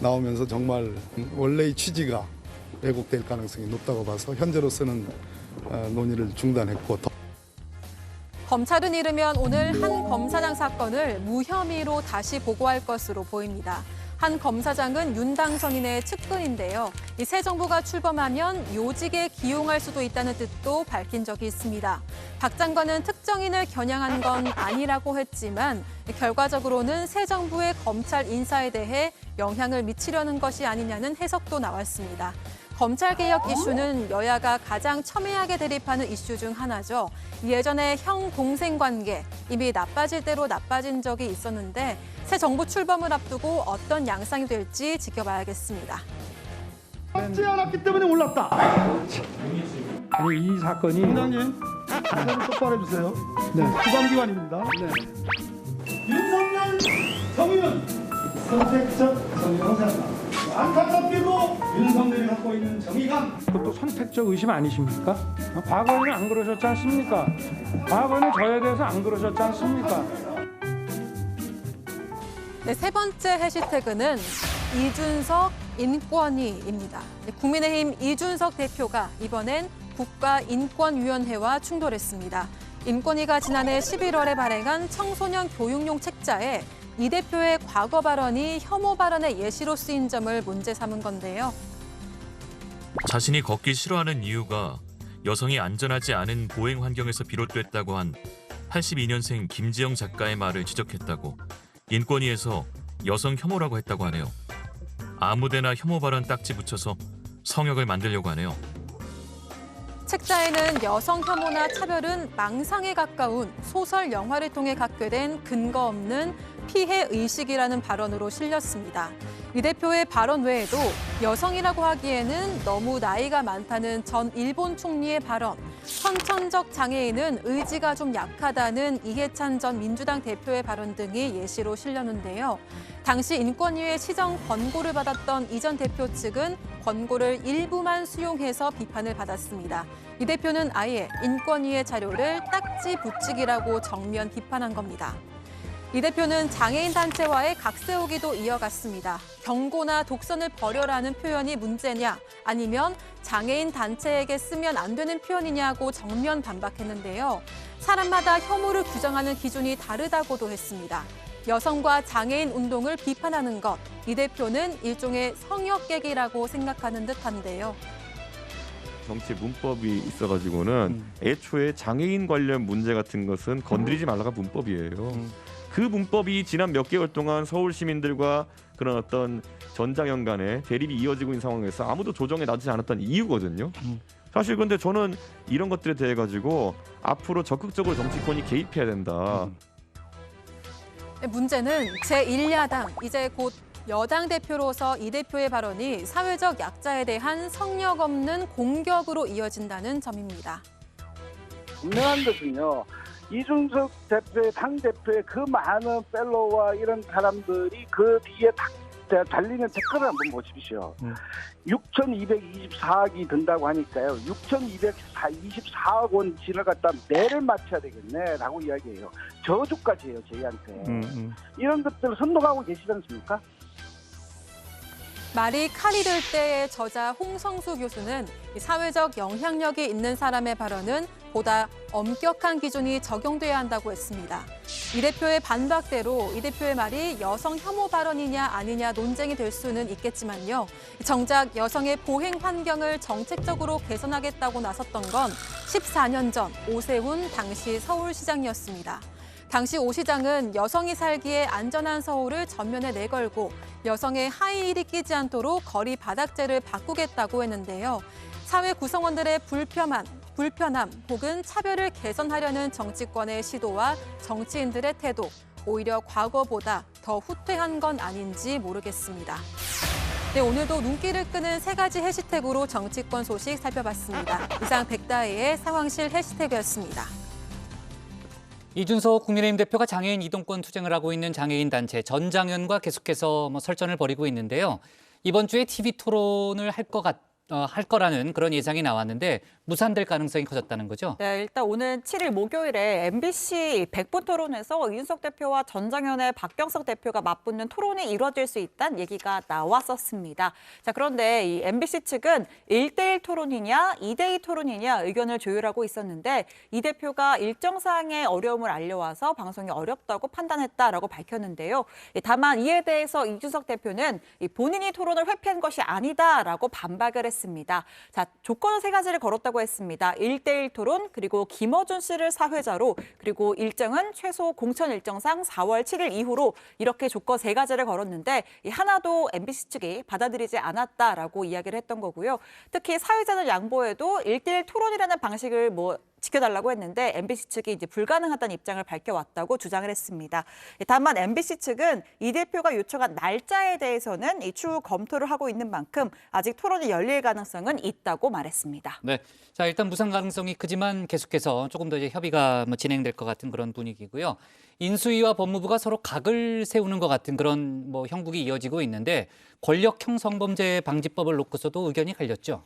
Speaker 23: 나오면서 정말 원래의 취지가 왜곡될 가능성이 높다고 봐서 현재로서는 논의를 중단했고
Speaker 2: 검찰은 이르면 오늘 한 검사장 사건을 무혐의로 다시 보고할 것으로 보입니다. 한 검사장은 윤 당선인의 측근인데요. 이 새 정부가 출범하면 요직에 기용할 수도 있다는 뜻도 밝힌 적이 있습니다. 박 장관은 특정인을 겨냥한 건 아니라고 했지만 결과적으로는 새 정부의 검찰 인사에 대해 영향을 미치려는 것이 아니냐는 해석도 나왔습니다. 검찰개혁 이슈는 여야가 가장 첨예하게 대립하는 이슈 중 하나죠. 예전에 형, 동생 관계 이미 나빠질 대로 나빠진 적이 있었는데 새 정부 출범을 앞두고 어떤 양상이 될지 지켜봐야겠습니다.
Speaker 23: 하지 않았기 때문에 올랐다.
Speaker 4: 아니 이 사건이
Speaker 23: 부장님, 시간을 똑바로 해주세요. 네, 수감기관입니다. 네. 윤석열 정의는 선택적 정의라고 생각합니다. 안타깝게도 윤석열이 갖고 있는 정의감.
Speaker 4: 그것도 선택적 의심 아니십니까? 과거에는 안 그러셨지 않습니까? 과거에는 저에 대해서 안 그러셨지 않습니까?
Speaker 2: 네, 세 번째 해시태그는 이준석 인권위입니다. 네, 국민의힘 이준석 대표가 이번엔 국가인권위원회와 충돌했습니다. 인권위가 지난해 11월에 발행한 청소년 교육용 책자에 이 대표의 과거 발언이 혐오 발언의 예시로 쓰인 점을 문제 삼은 건데요.
Speaker 24: 자신이 걷기 싫어하는 이유가 여성이 안전하지 않은 보행 환경에서 비롯됐다고 한 82년생 김지영 작가의 말을 지적했다고 인권위에서 여성 혐오라고 했다고 하네요. 아무데나 혐오 발언 딱지 붙여서 성역을 만들려고 하네요.
Speaker 2: 책자에는 여성 혐오나 차별은 망상에 가까운 소설, 영화를 통해 갖게 된 근거 없는 피해 의식이라는 발언으로 실렸습니다. 이 대표의 발언 외에도 여성이라고 하기에는 너무 나이가 많다는 전 일본 총리의 발언, 선천적 장애인은 의지가 좀 약하다는 이해찬 전 민주당 대표의 발언 등이 예시로 실렸는데요. 당시 인권위의 시정 권고를 받았던 이 전 대표 측은 권고를 일부만 수용해서 비판을 받았습니다. 이 대표는 아예 인권위의 자료를 딱지 붙이기라고 정면 비판한 겁니다. 이 대표는 장애인 단체와의 각세우기도 이어갔습니다. 경고나 독선을 버려라는 표현이 문제냐, 아니면 장애인 단체에게 쓰면 안 되는 표현이냐고 정면 반박했는데요. 사람마다 혐오를 규정하는 기준이 다르다고도 했습니다. 여성과 장애인 운동을 비판하는 것, 이 대표는 일종의 성역 깨기라고 생각하는 듯한데요.
Speaker 9: 정치 문법이 있어가지고는 애초에 장애인 관련 문제 같은 것은 건드리지 말라가 문법이에요. 그 문법이 지난 몇 개월 동안 서울 시민들과 그런 어떤 전장현 간의 대립이 이어지고 있는 상황에서 아무도 조정에 나서지 않았던 이유거든요. 사실 근데 저는 이런 것들에 대해 가지고 앞으로 적극적으로 정치권이 개입해야 된다.
Speaker 2: 문제는 제1야당, 이제 곧 여당 대표로서 이 대표의 발언이 사회적 약자에 대한 성역 없는 공격으로 이어진다는 점입니다.
Speaker 12: 분명한 것은요. 이준석 대표의 당대표의 그 많은 펠로우와 이런 사람들이 그 뒤에 달리는 댓글을 한번 보십시오. 6,224억이 든다고 하니까요. 6,224억 원 지나갔다 내를 맞춰야 되겠네라고 이야기해요. 저주까지 해요, 저희한테. 이런 것들을 선동하고 계시지 않습니까?
Speaker 2: 말이 칼이 될 때의 저자 홍성수 교수는 사회적 영향력이 있는 사람의 발언은 보다 엄격한 기준이 적용돼야 한다고 했습니다. 이 대표의 반박대로 이 대표의 말이 여성 혐오 발언이냐 아니냐 논쟁이 될 수는 있겠지만요. 정작 여성의 보행 환경을 정책적으로 개선하겠다고 나섰던 건 14년 전 오세훈 당시 서울시장이었습니다. 당시 오 시장은 여성이 살기에 안전한 서울을 전면에 내걸고 여성의 하이힐이 끼지 않도록 거리 바닥재를 바꾸겠다고 했는데요. 사회 구성원들의 불편함 혹은 차별을 개선하려는 정치권의 시도와 정치인들의 태도, 오히려 과거보다 더 후퇴한 건 아닌지 모르겠습니다. 네, 오늘도 눈길을 끄는 세 가지 해시태그로 정치권 소식 살펴봤습니다. 이상 백다혜의 상황실 해시태그였습니다.
Speaker 1: 이준석 국민의힘 대표가 장애인 이동권 투쟁을 하고 있는 장애인 단체 전장현과 계속해서 설전을 벌이고 있는데요. 이번 주에 TV 토론을 할 거라는 그런 예상이 나왔는데 무산될 가능성이 커졌다는 거죠?
Speaker 3: 네, 일단 오는 7일 목요일에 MBC 100분 토론에서 이준석 대표와 전장현의 박경석 대표가 맞붙는 토론이 이루어질 수 있다는 얘기가 나왔었습니다. 자, 그런데 이 MBC 측은 1대1 토론이냐 2대2 토론이냐 의견을 조율하고 있었는데 이 대표가 일정 사항의 어려움을 알려와서 방송이 어렵다고 판단했다라고 밝혔는데요. 다만 이에 대해서 이준석 대표는 본인이 토론을 회피한 것이 아니다라고 반박을 했습니다. 자, 조건은 세 가지를 걸었다고 했습니다. 1대1 토론, 그리고 김어준 씨를 사회자로, 그리고 일정은 최소 공천 일정상 4월 7일 이후로 이렇게 조건 세 가지를 걸었는데 하나도 MBC 측이 받아들이지 않았다라고 이야기를 했던 거고요. 특히 사회자는 양보해도 1대1 토론이라는 방식을 지켜달라고 했는데 MBC 측이 이제 불가능하다는 입장을 밝혀왔다고 주장을 했습니다. 다만 MBC 측은 이 대표가 요청한 날짜에 대해서는 추후 검토를 하고 있는 만큼 아직 토론이 열릴 가능성은 있다고 말했습니다.
Speaker 1: 네, 자 일단 무상 가능성이 크지만 계속해서 조금 더 이제 협의가 진행될 것 같은 그런 분위기고요. 인수위와 법무부가 서로 각을 세우는 것 같은 그런 형국이 이어지고 있는데 권력형 성범죄 방지법을 놓고서도 의견이 갈렸죠.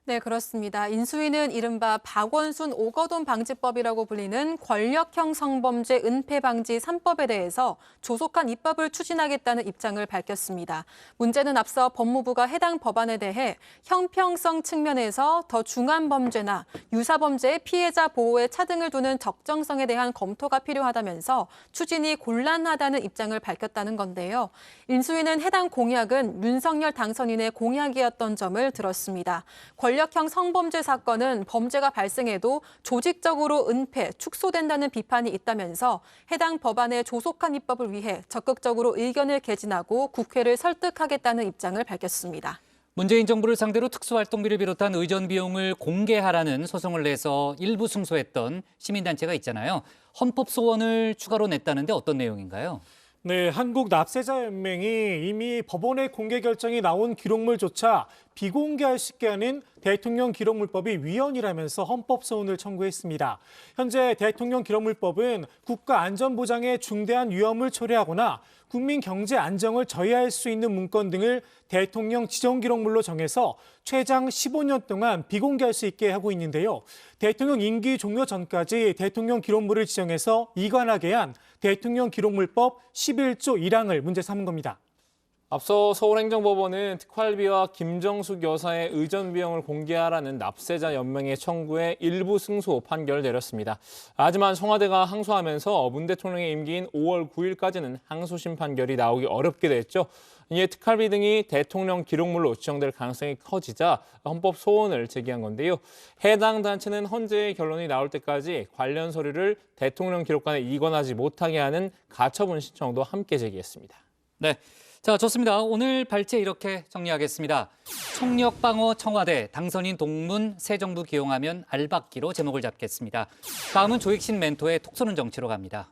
Speaker 2: 네, 그렇습니다. 인수위는 이른바 박원순 오거돈 방지법이라고 불리는 권력형 성범죄 은폐 방지 3법에 대해서 조속한 입법을 추진하겠다는 입장을 밝혔습니다. 문제는 앞서 법무부가 해당 법안에 대해 형평성 측면에서 더 중한 범죄나 유사 범죄의 피해자 보호에 차등을 두는 적정성에 대한 검토가 필요하다면서 추진이 곤란하다는 입장을 밝혔다는 건데요. 인수위는 해당 공약은 윤석열 당선인의 공약이었던 점을 들었습니다. 권력형 성범죄 사건은 범죄가 발생해도 조직적으로 은폐, 축소된다는 비판이 있다면서 해당 법안의 조속한 입법을 위해 적극적으로 의견을 개진하고 국회를 설득하겠다는 입장을 밝혔습니다.
Speaker 1: 문재인 정부를 상대로 특수활동비를 비롯한 의전 비용을 공개하라는 소송을 내서 일부 승소했던 시민단체가 있잖아요. 헌법 소원을 추가로 냈다는데 어떤 내용인가요?
Speaker 10: 네, 한국납세자연맹이 이미 법원의 공개 결정이 나온 기록물조차 비공개할 수 있게 하는 대통령 기록물법이 위헌이라면서 헌법 소원을 청구했습니다. 현재 대통령 기록물법은 국가 안전보장에 중대한 위험을 초래하거나 국민 경제 안정을 저해할 수 있는 문건 등을 대통령 지정 기록물로 정해서 최장 15년 동안 비공개할 수 있게 하고 있는데요. 대통령 임기 종료 전까지 대통령 기록물을 지정해서 이관하게 한 대통령 기록물법 11조 1항을 문제 삼은 겁니다.
Speaker 21: 앞서 서울행정법원은 특활비와 김정숙 여사의 의전 비용을 공개하라는 납세자 연맹의 청구에 일부 승소 판결을 내렸습니다. 하지만 청와대가 항소하면서 문 대통령의 임기인 5월 9일까지는 항소심 판결이 나오기 어렵게 됐죠. 이에 특활비 등이 대통령 기록물로 지정될 가능성이 커지자 헌법 소원을 제기한 건데요. 해당 단체는 헌재의 결론이 나올 때까지 관련 서류를 대통령 기록관에 이관하지 못하게 하는 가처분 신청도 함께 제기했습니다.
Speaker 1: 네. 자, 좋습니다. 오늘 발제 이렇게 정리하겠습니다. 총력방어 청와대, 당선인 동문, 새 정부 기용하면 알박기로 제목을 잡겠습니다. 다음은 조익신 멘토의 톡 쏘는 정치로 갑니다.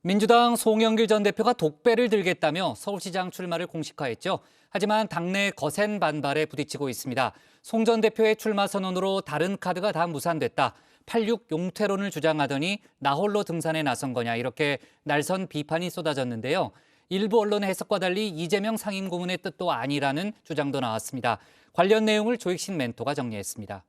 Speaker 1: 민주당 송영길 전 대표가 독배를 들겠다며 서울시장 출마를 공식화했죠. 하지만 당내 거센 반발에 부딪히고 있습니다. 송 전 대표의 출마 선언으로 다른 카드가 다 무산됐다. 86 용퇴론을 주장하더니 나 홀로 등산에 나선 거냐 이렇게 날선 비판이 쏟아졌는데요. 일부 언론의 해석과 달리 이재명 상임고문의 뜻도 아니라는 주장도 나왔습니다. 관련 내용을 조익신 멘토가 정리했습니다.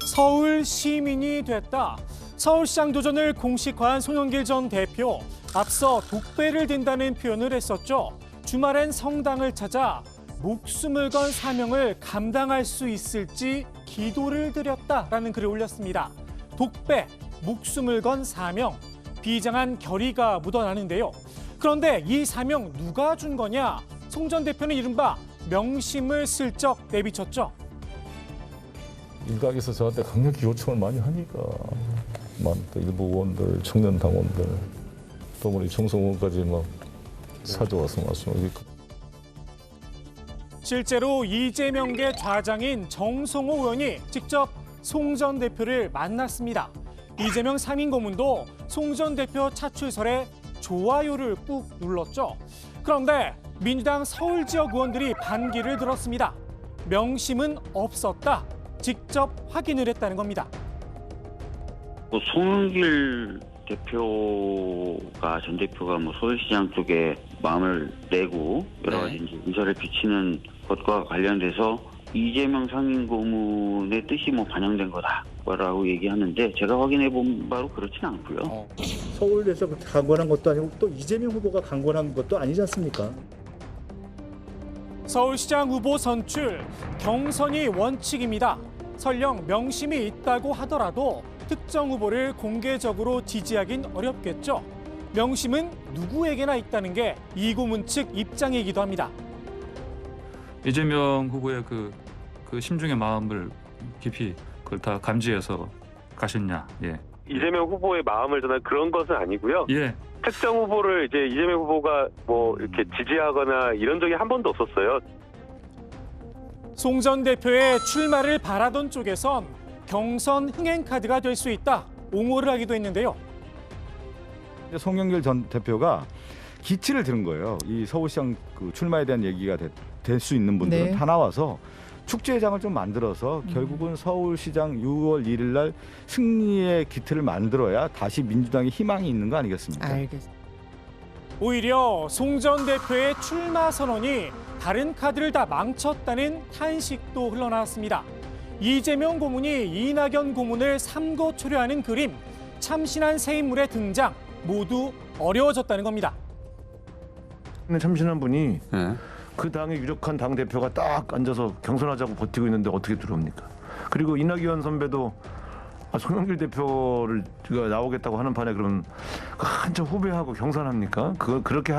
Speaker 10: 서울 시민이 됐다. 서울시장 도전을 공식화한 송영길 전 대표. 앞서 독배를 든다는 표현을 했었죠. 주말엔 성당을 찾아 목숨을 건 사명을 감당할 수 있을지 기도를 드렸다라는 글을 올렸습니다. 독배, 목숨을 건 사명, 비장한 결의가 묻어나는데요. 그런데 이 사명 누가 준 거냐? 송 전 대표는 이른바 명심을 슬쩍 내비쳤죠.
Speaker 13: 일각에서 저한테 강력히 요청을 많이 하니까 일부 의원들, 청년 당원들, 또 우리 정성 의원까지 막 사줘와서 말씀하니까.
Speaker 10: 실제로 이재명계 좌장인 정성호 의원이 직접 송 전 대표를 만났습니다. 이재명 상임고문도 송 전 대표 차출설에 좋아요를 꾹 눌렀죠. 그런데 민주당 서울 지역 의원들이 반기를 들었습니다. 명심은 없었다. 직접 확인을 했다는 겁니다.
Speaker 14: 송영길 대표가 전 대표가 서울시장 쪽에 마음을 내고 여러 가지 이제 의사를 비치는 것과 관련돼서 이재명 상임고문의 뜻이 반영된 거다라고 얘기하는데 제가 확인해 본 바로 그렇지는 않고요.
Speaker 23: 서울에서 강권한 것도 아니고 또 이재명 후보가 강권한 것도 아니지 않습니까?
Speaker 10: 서울시장 후보 선출, 경선이 원칙입니다. 설령 명심이 있다고 하더라도 특정 후보를 공개적으로 지지하긴 어렵겠죠. 명심은 누구에게나 있다는 게 이 고문 측 입장이기도 합니다.
Speaker 22: 이재명 후보의 그 심중의 마음을 깊이 그걸 다 감지해서 가셨냐? 예.
Speaker 15: 이재명 후보의 마음을 전한 그런 것은 아니고요.
Speaker 22: 예.
Speaker 15: 특정 후보를 이제 이재명 후보가 뭐 이렇게 지지하거나 이런 적이 한 번도 없었어요.
Speaker 10: 송 전 대표의 출마를 바라던 쪽에선 경선 흥행 카드가 될 수 있다 옹호를 하기도 했는데요.
Speaker 16: 송영길 전 대표가 기치를 들은 거예요. 이 서울시장 출마에 대한 얘기가 될 수 있는 분들은
Speaker 17: 네.
Speaker 16: 다 나와서 축제장을 좀 만들어서 결국은 서울시장 6월 1일 날 승리의 기틀을 만들어야 다시 민주당에 희망이 있는 거 아니겠습니까?
Speaker 17: 알겠습니다.
Speaker 10: 오히려 송 전 대표의 출마 선언이 다른 카드를 다 망쳤다는 탄식도 흘러나왔습니다. 이재명 고문이 이낙연 고문을 삼고 초려하는 그림, 참신한 새 인물의 등장 모두 어려워졌다는 겁니다.
Speaker 18: 참신한 분이 그 당의 유력한 당 대표가 딱 앉아서 경선하자고 버티고 있는데 어떻게 들어옵니까? 그리고 이낙연 선배도 송영길 대표를 나오겠다고 하는 판에 그럼 한참 후배하고 경선합니까? 그렇게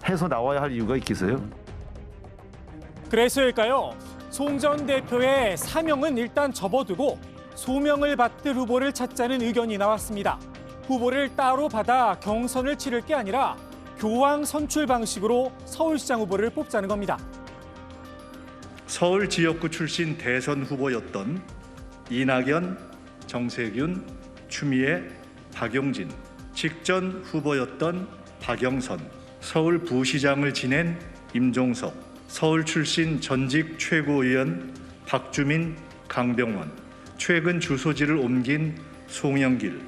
Speaker 18: 해서 나와야 할 이유가 있겠어요?
Speaker 10: 그래서일까요? 송 전 대표의 사명은 일단 접어두고 소명을 받들 후보를 찾자는 의견이 나왔습니다. 후보를 따로 받아 경선을 치를 게 아니라 교황 선출 방식으로 서울시장 후보를 뽑자는 겁니다.
Speaker 23: 서울 지역구 출신 대선 후보였던 이낙연, 정세균, 추미애, 박용진, 직전 후보였던 박영선, 서울 부시장을 지낸 임종석, 서울 출신 전직 최고위원 박주민, 강병원, 최근 주소지를 옮긴 송영길,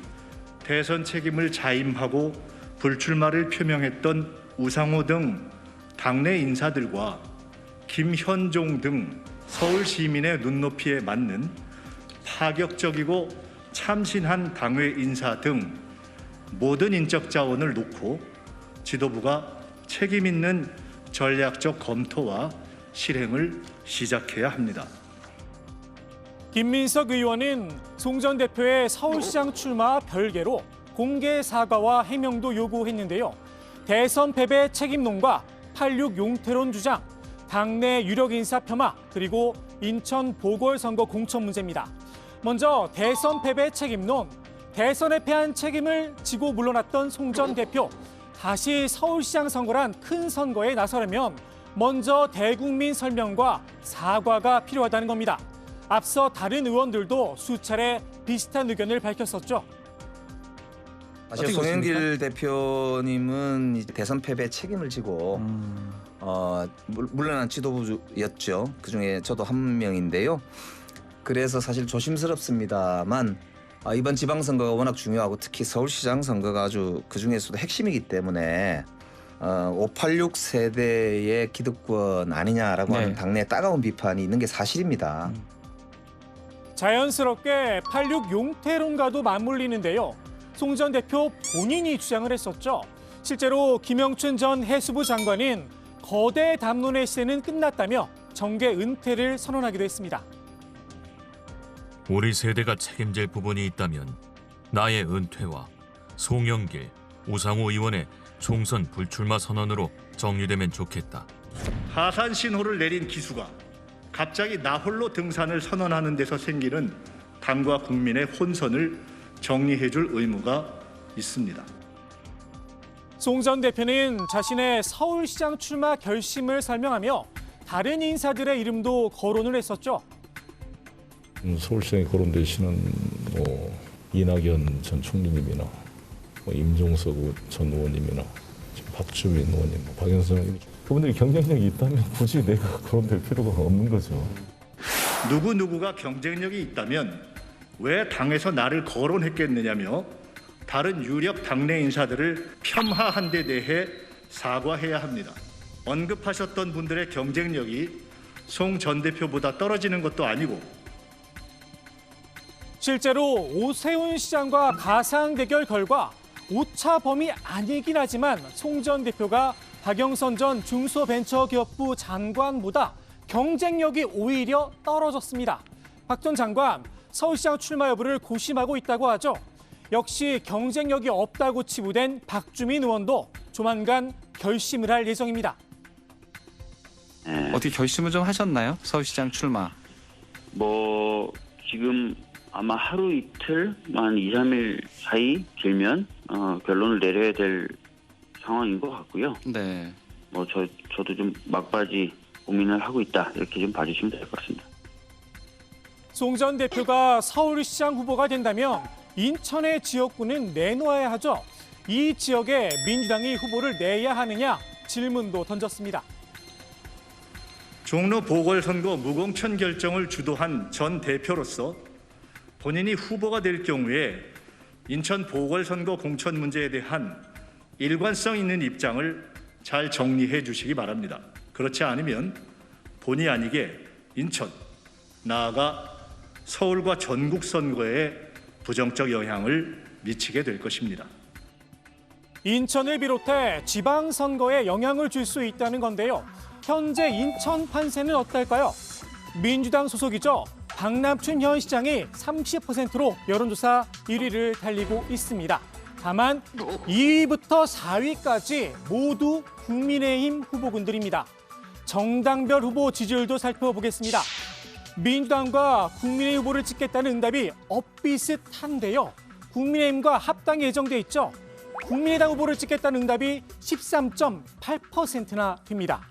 Speaker 23: 대선 책임을 자임하고 불출마를 표명했던 우상호 등 당내 인사들과 김현종 등 서울 시민의 눈높이에 맞는 파격적이고 참신한 당외 인사 등 모든 인적 자원을 놓고 지도부가 책임 있는 전략적 검토와 실행을 시작해야 합니다.
Speaker 10: 김민석 의원은 송 전 대표의 서울시장 출마와 별개로 공개 사과와 해명도 요구했는데요. 대선 패배 책임론과 86 용태론 주장, 당내 유력 인사 폄하, 그리고 인천 보궐선거 공천 문제입니다. 먼저 대선 패배 책임론, 대선에 패한 책임을 지고 물러났던 송 전 대표, 다시 서울시장 선거란 큰 선거에 나서려면 먼저 대국민 설명과 사과가 필요하다는 겁니다. 앞서 다른 의원들도 수차례 비슷한 의견을 밝혔었죠.
Speaker 19: 사실 송영길 대표님은 이제 대선 패배 책임을 지고 물러난 지도부였죠. 그중에 저도 한 명인데요. 그래서 사실 조심스럽습니다만 이번 지방선거가 워낙 중요하고 특히 서울시장 선거가 아주 그중에서도 핵심이기 때문에 586 세대의 기득권 아니냐라고 하는 당내 따가운 비판이 있는 게 사실입니다.
Speaker 10: 자연스럽게 86 용태론과도 맞물리는데요. 송 전 대표 본인이 주장을 했었죠. 실제로 김영춘 전 해수부 장관은 거대 담론의 시대는 끝났다며 정계 은퇴를 선언하기도 했습니다.
Speaker 24: 우리 세대가 책임질 부분이 있다면 나의 은퇴와 송영길, 우상호 의원의 총선 불출마 선언으로 정리되면 좋겠다.
Speaker 23: 하산 신호를 내린 기수가 갑자기 나홀로 등산을 선언하는 데서 생기는 당과 국민의 혼선을 정리해줄 의무가 있습니다.
Speaker 10: 송 전 대표는 자신의 서울시장 출마 결심을 설명하며 다른 인사들의 이름도 거론을 했었죠.
Speaker 13: 서울시장에 거론되시는 이낙연 전 총리님이나 임종석 전 의원님이나 박주민 의원님, 박영선 의원님, 그분들이 경쟁력이 있다면 굳이 내가 거론될 필요가 없는 거죠.
Speaker 23: 누구누구가 경쟁력이 있다면 왜 당에서 나를 거론했겠느냐며 다른 유력 당내 인사들을 폄하한 데 대해 사과해야 합니다. 언급하셨던 분들의 경쟁력이 송 전 대표보다 떨어지는 것도 아니고
Speaker 10: 실제로 오세훈 시장과 가상 대결 결과 오차 범위 아니긴 하지만 송 전 대표가 박영선 전 중소벤처기업부 장관보다 경쟁력이 오히려 떨어졌습니다. 박 전 장관, 서울시장 출마 여부를 고심하고 있다고 하죠. 역시 경쟁력이 없다고 치부된 박주민 의원도 조만간 결심을 할 예정입니다.
Speaker 26: 어떻게 결심을 좀 하셨나요? 서울시장 출마.
Speaker 14: 지금 아마 하루 이틀만 2, 3일 사이 길면 결론을 내려야 될 상황인 것 같고요.
Speaker 1: 네.
Speaker 14: 뭐 저도 좀 막바지 고민을 하고 있다 이렇게 좀 봐주시면 될 것 같습니다.
Speaker 10: 송 전 대표가 서울시장 후보가 된다면 인천의 지역구는 내놓아야 하죠. 이 지역에 민주당이 후보를 내야 하느냐 질문도 던졌습니다.
Speaker 23: 종로 보궐선거 무공천 결정을 주도한 전 대표로서 본인이 후보가 될 경우에 인천 보궐선거 공천 문제에 대한 일관성 있는 입장을 잘 정리해 주시기 바랍니다. 그렇지 않으면 본의 아니게 인천, 나아가 서울과 전국 선거에 부정적 영향을 미치게 될 것입니다.
Speaker 10: 인천을 비롯해 지방선거에 영향을 줄 수 있다는 건데요. 현재 인천 판세는 어떨까요? 민주당 소속이죠. 박남춘 현 시장이 30%로 여론조사 1위를 달리고 있습니다. 다만 2위부터 4위까지 모두 국민의힘 후보군들입니다. 정당별 후보 지지율도 살펴보겠습니다. 민주당과 국민의힘 후보를 찍겠다는 응답이 엇비슷한데요. 국민의힘과 합당이 예정돼 있죠. 국민의당 후보를 찍겠다는 응답이 13.8%나 됩니다.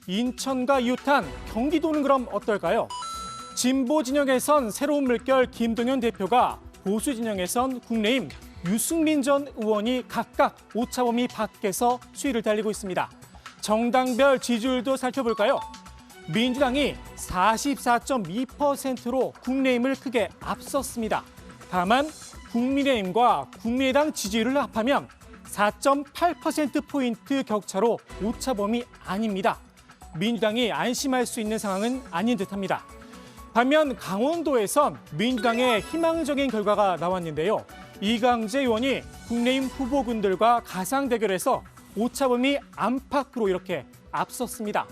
Speaker 10: 인천과 이웃한 경기도는 그럼 어떨까요? 진보 진영에선 새로운 물결 김동연 대표가, 보수 진영에선 국민의힘 유승민 전 의원이 각각 오차 범위 밖에서 수위를 달리고 있습니다. 정당별 지지율도 살펴볼까요? 민주당이 44.2%로 국민의힘을 크게 앞섰습니다. 다만 국민의힘과 국민의당 지지율을 합하면 4.8%포인트 격차로 오차 범위 아닙니다. 민주당이 안심할 수 있는 상황은 아닌 듯합니다. 반면 강원도에선 민주당의 희망적인 결과가 나왔는데요. 이강재 의원이 국민의힘 후보군들과 가상 대결에서 오차 범위 안팎으로 이렇게 앞섰습니다.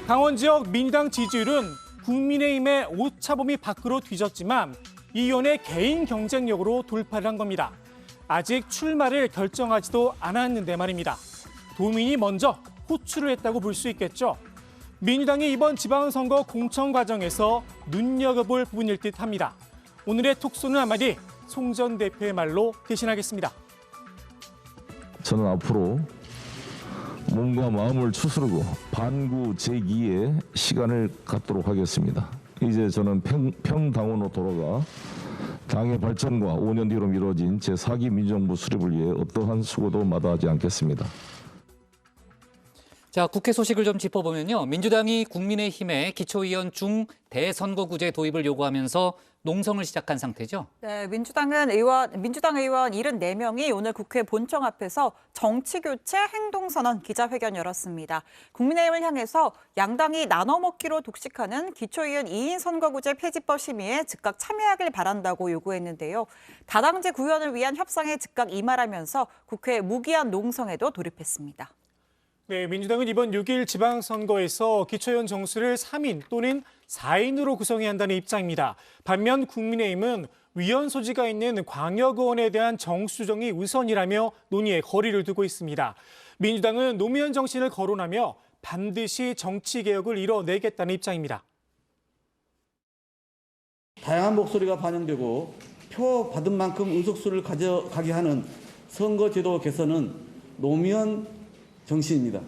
Speaker 10: 강원 지역 민주당 지지율은 국민의힘의 오차 범위 밖으로 뒤졌지만 이 의원의 개인 경쟁력으로 돌파를 한 겁니다. 아직 출마를 결정하지도 않았는데 말입니다. 도민이 먼저 호출을 했다고 볼 수 있겠죠. 민주당이 이번 지방선거 공천 과정에서 눈여겨볼 부분일 듯합니다. 오늘의 톡쏘는 한마디 송 전 대표의 말로 대신하겠습니다.
Speaker 13: 저는 앞으로 몸과 마음을 추스르고 반구재기의 시간을 갖도록 하겠습니다. 이제 저는 평당원으로 돌아가 당의 발전과 5년 뒤로 미뤄진 제4기 민주정부 수립을 위해 어떠한 수고도 마다하지 않겠습니다.
Speaker 1: 자, 국회 소식을 좀 짚어보면요. 민주당이 국민의힘에 기초의원 중 대선거구제 도입을 요구하면서 농성을 시작한 상태죠.
Speaker 3: 네, 민주당 의원 74명이 오늘 국회 본청 앞에서 정치교체 행동선언 기자회견 열었습니다. 국민의힘을 향해서 양당이 나눠먹기로 독식하는 기초의원 2인 선거구제 폐지법 심의에 즉각 참여하길 바란다고 요구했는데요. 다당제 구현을 위한 협상에 즉각 임하라면서 국회 무기한 농성에도 돌입했습니다.
Speaker 10: 네, 민주당은 이번 6일 지방선거에서 기초의원 정수를 3인 또는 4인으로 구성해야 한다는 입장입니다. 반면 국민의힘은 위원 소지가 있는 광역의원에 대한 정수 조정이 우선이라며 논의에 거리를 두고 있습니다. 민주당은 노무현 정신을 거론하며 반드시 정치개혁을 이뤄내겠다는 입장입니다.
Speaker 5: 다양한 목소리가 반영되고 표 받은 만큼 의석수를 가져가게 하는 선거제도 개선은 노무현 정신입니다.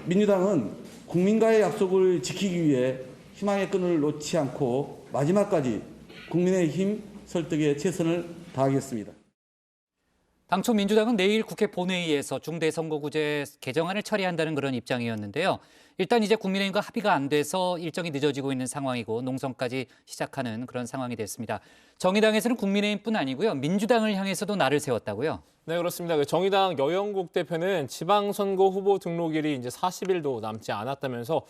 Speaker 5: 민주당은 국민과의 약속을 지키기 위해 희망의 끈을 놓지 않고 마지막까지 국민의힘 설득에 최선을 다하겠습니다.
Speaker 1: 당초 민주당은 내일 국회 본회의에서 중대선거구제 개정안을 처리한다는 그런 입장이었는데요. 일단 이제 국민의힘과 합의가 안 돼서 일정이 늦어지고 있는 상황이고 농성까지 시작하는 그런 상황이 됐습니다. 정의당에서는 국민의힘뿐 아니고요. 민주당을 향해서도 날을 세웠다고요?
Speaker 21: 네, 그렇습니다. 정의당 여영국 대표는 지방선거 후보 등록일이 이제 40일도 남지 않았다면서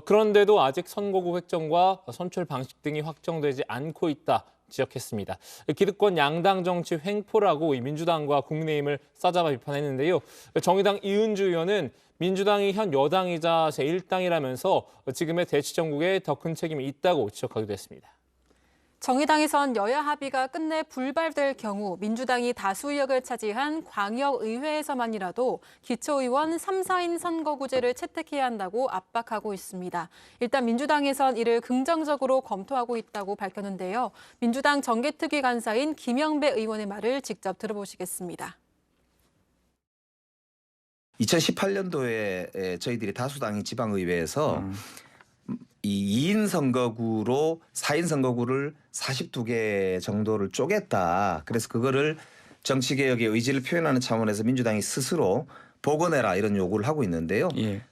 Speaker 21: 그런데도 아직 선거구 획정과 선출 방식 등이 확정되지 않고 있다 지적했습니다. 기득권 양당 정치 횡포라고 민주당과 국민의힘을 싸잡아 비판했는데요. 정의당 이은주 의원은 민주당이 현 여당이자 제1당이라면서 지금의 대치 정국에 더 큰 책임이 있다고 지적하기도 했습니다.
Speaker 2: 정의당에선 여야 합의가 끝내 불발될 경우 민주당이 다수 의석을 차지한 광역의회에서만이라도 기초의원 3, 4인 선거구제를 채택해야 한다고 압박하고 있습니다. 일단 민주당에선 이를 긍정적으로 검토하고 있다고 밝혔는데요. 민주당 정개특위 간사인 김영배 의원의 말을 직접 들어보시겠습니다.
Speaker 19: 2018년도에 저희들이 다수당이 지방의회에서 이 2인 선거구로 4인 선거구를 42개 정도를 쪼갰다. 그래서 그거를 정치개혁의 의지를 표현하는 차원에서 민주당이 스스로 복원해라 이런 요구를 하고 있는데요.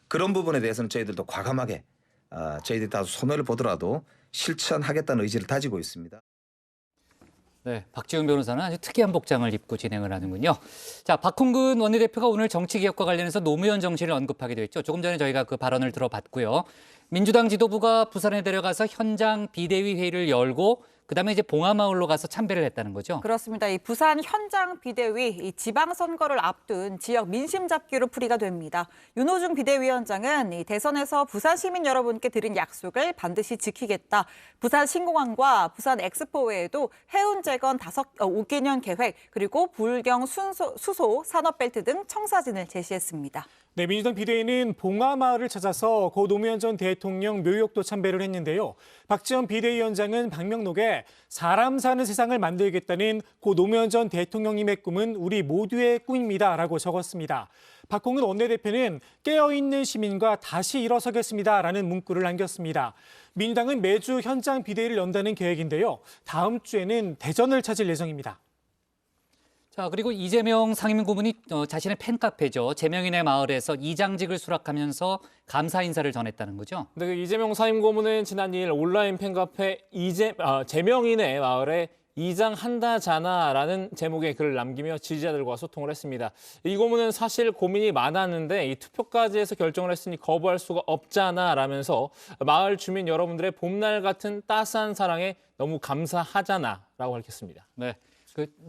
Speaker 19: 그런 부분에 대해서는 저희들도 과감하게 저희들이 다수 손해를 보더라도 실천하겠다는 의지를 다지고 있습니다.
Speaker 1: 네, 박지훈 변호사는 아주 특이한 복장을 입고 진행을 하는군요. 자, 박홍근 원내대표가 오늘 정치개혁과 관련해서 노무현 정신을 언급하기도 했죠. 조금 전에 저희가 그 발언을 들어봤고요. 민주당 지도부가 부산에 데려가서 현장 비대위 회의를 열고 그다음에 이제 봉하마을로 가서 참배를 했다는 거죠.
Speaker 3: 그렇습니다. 이 부산 현장 비대위 이 지방선거를 앞둔 지역 민심 잡기로 풀이가 됩니다. 윤호중 비대위원장은 이 대선에서 부산 시민 여러분께 드린 약속을 반드시 지키겠다. 부산 신공항과 부산 엑스포 외에도 해운 재건 5개년 계획 그리고 불경 수소 산업벨트 등 청사진을 제시했습니다.
Speaker 10: 네, 민주당 비대위는 봉하마을을 찾아서 고 노무현 전 대통령 묘역도 참배를 했는데요. 박지원 비대위원장은 방명록에 사람 사는 세상을 만들겠다는 고 노무현 전 대통령님의 꿈은 우리 모두의 꿈입니다라고 적었습니다. 박홍근 원내대표는 깨어있는 시민과 다시 일어서겠습니다라는 문구를 남겼습니다. 민주당은 매주 현장 비대위를 연다는 계획인데요. 다음 주에는 대전을 찾을 예정입니다.
Speaker 1: 자, 그리고 이재명 상임고문이 자신의 팬카페죠. 재명인의 마을에서 이장직을 수락하면서 감사 인사를 전했다는 거죠.
Speaker 21: 네, 이재명 상임고문은 지난 2일 온라인 팬카페 재명인의 마을에 이장한다잖아라는 제목의 글을 남기며 지지자들과 소통을 했습니다. 이 고문은 사실 고민이 많았는데 이 투표까지 해서 결정을 했으니 거부할 수가 없잖아라면서 마을 주민 여러분들의 봄날 같은 따스한 사랑에 너무 감사하잖아라고 밝혔습니다.
Speaker 1: 네.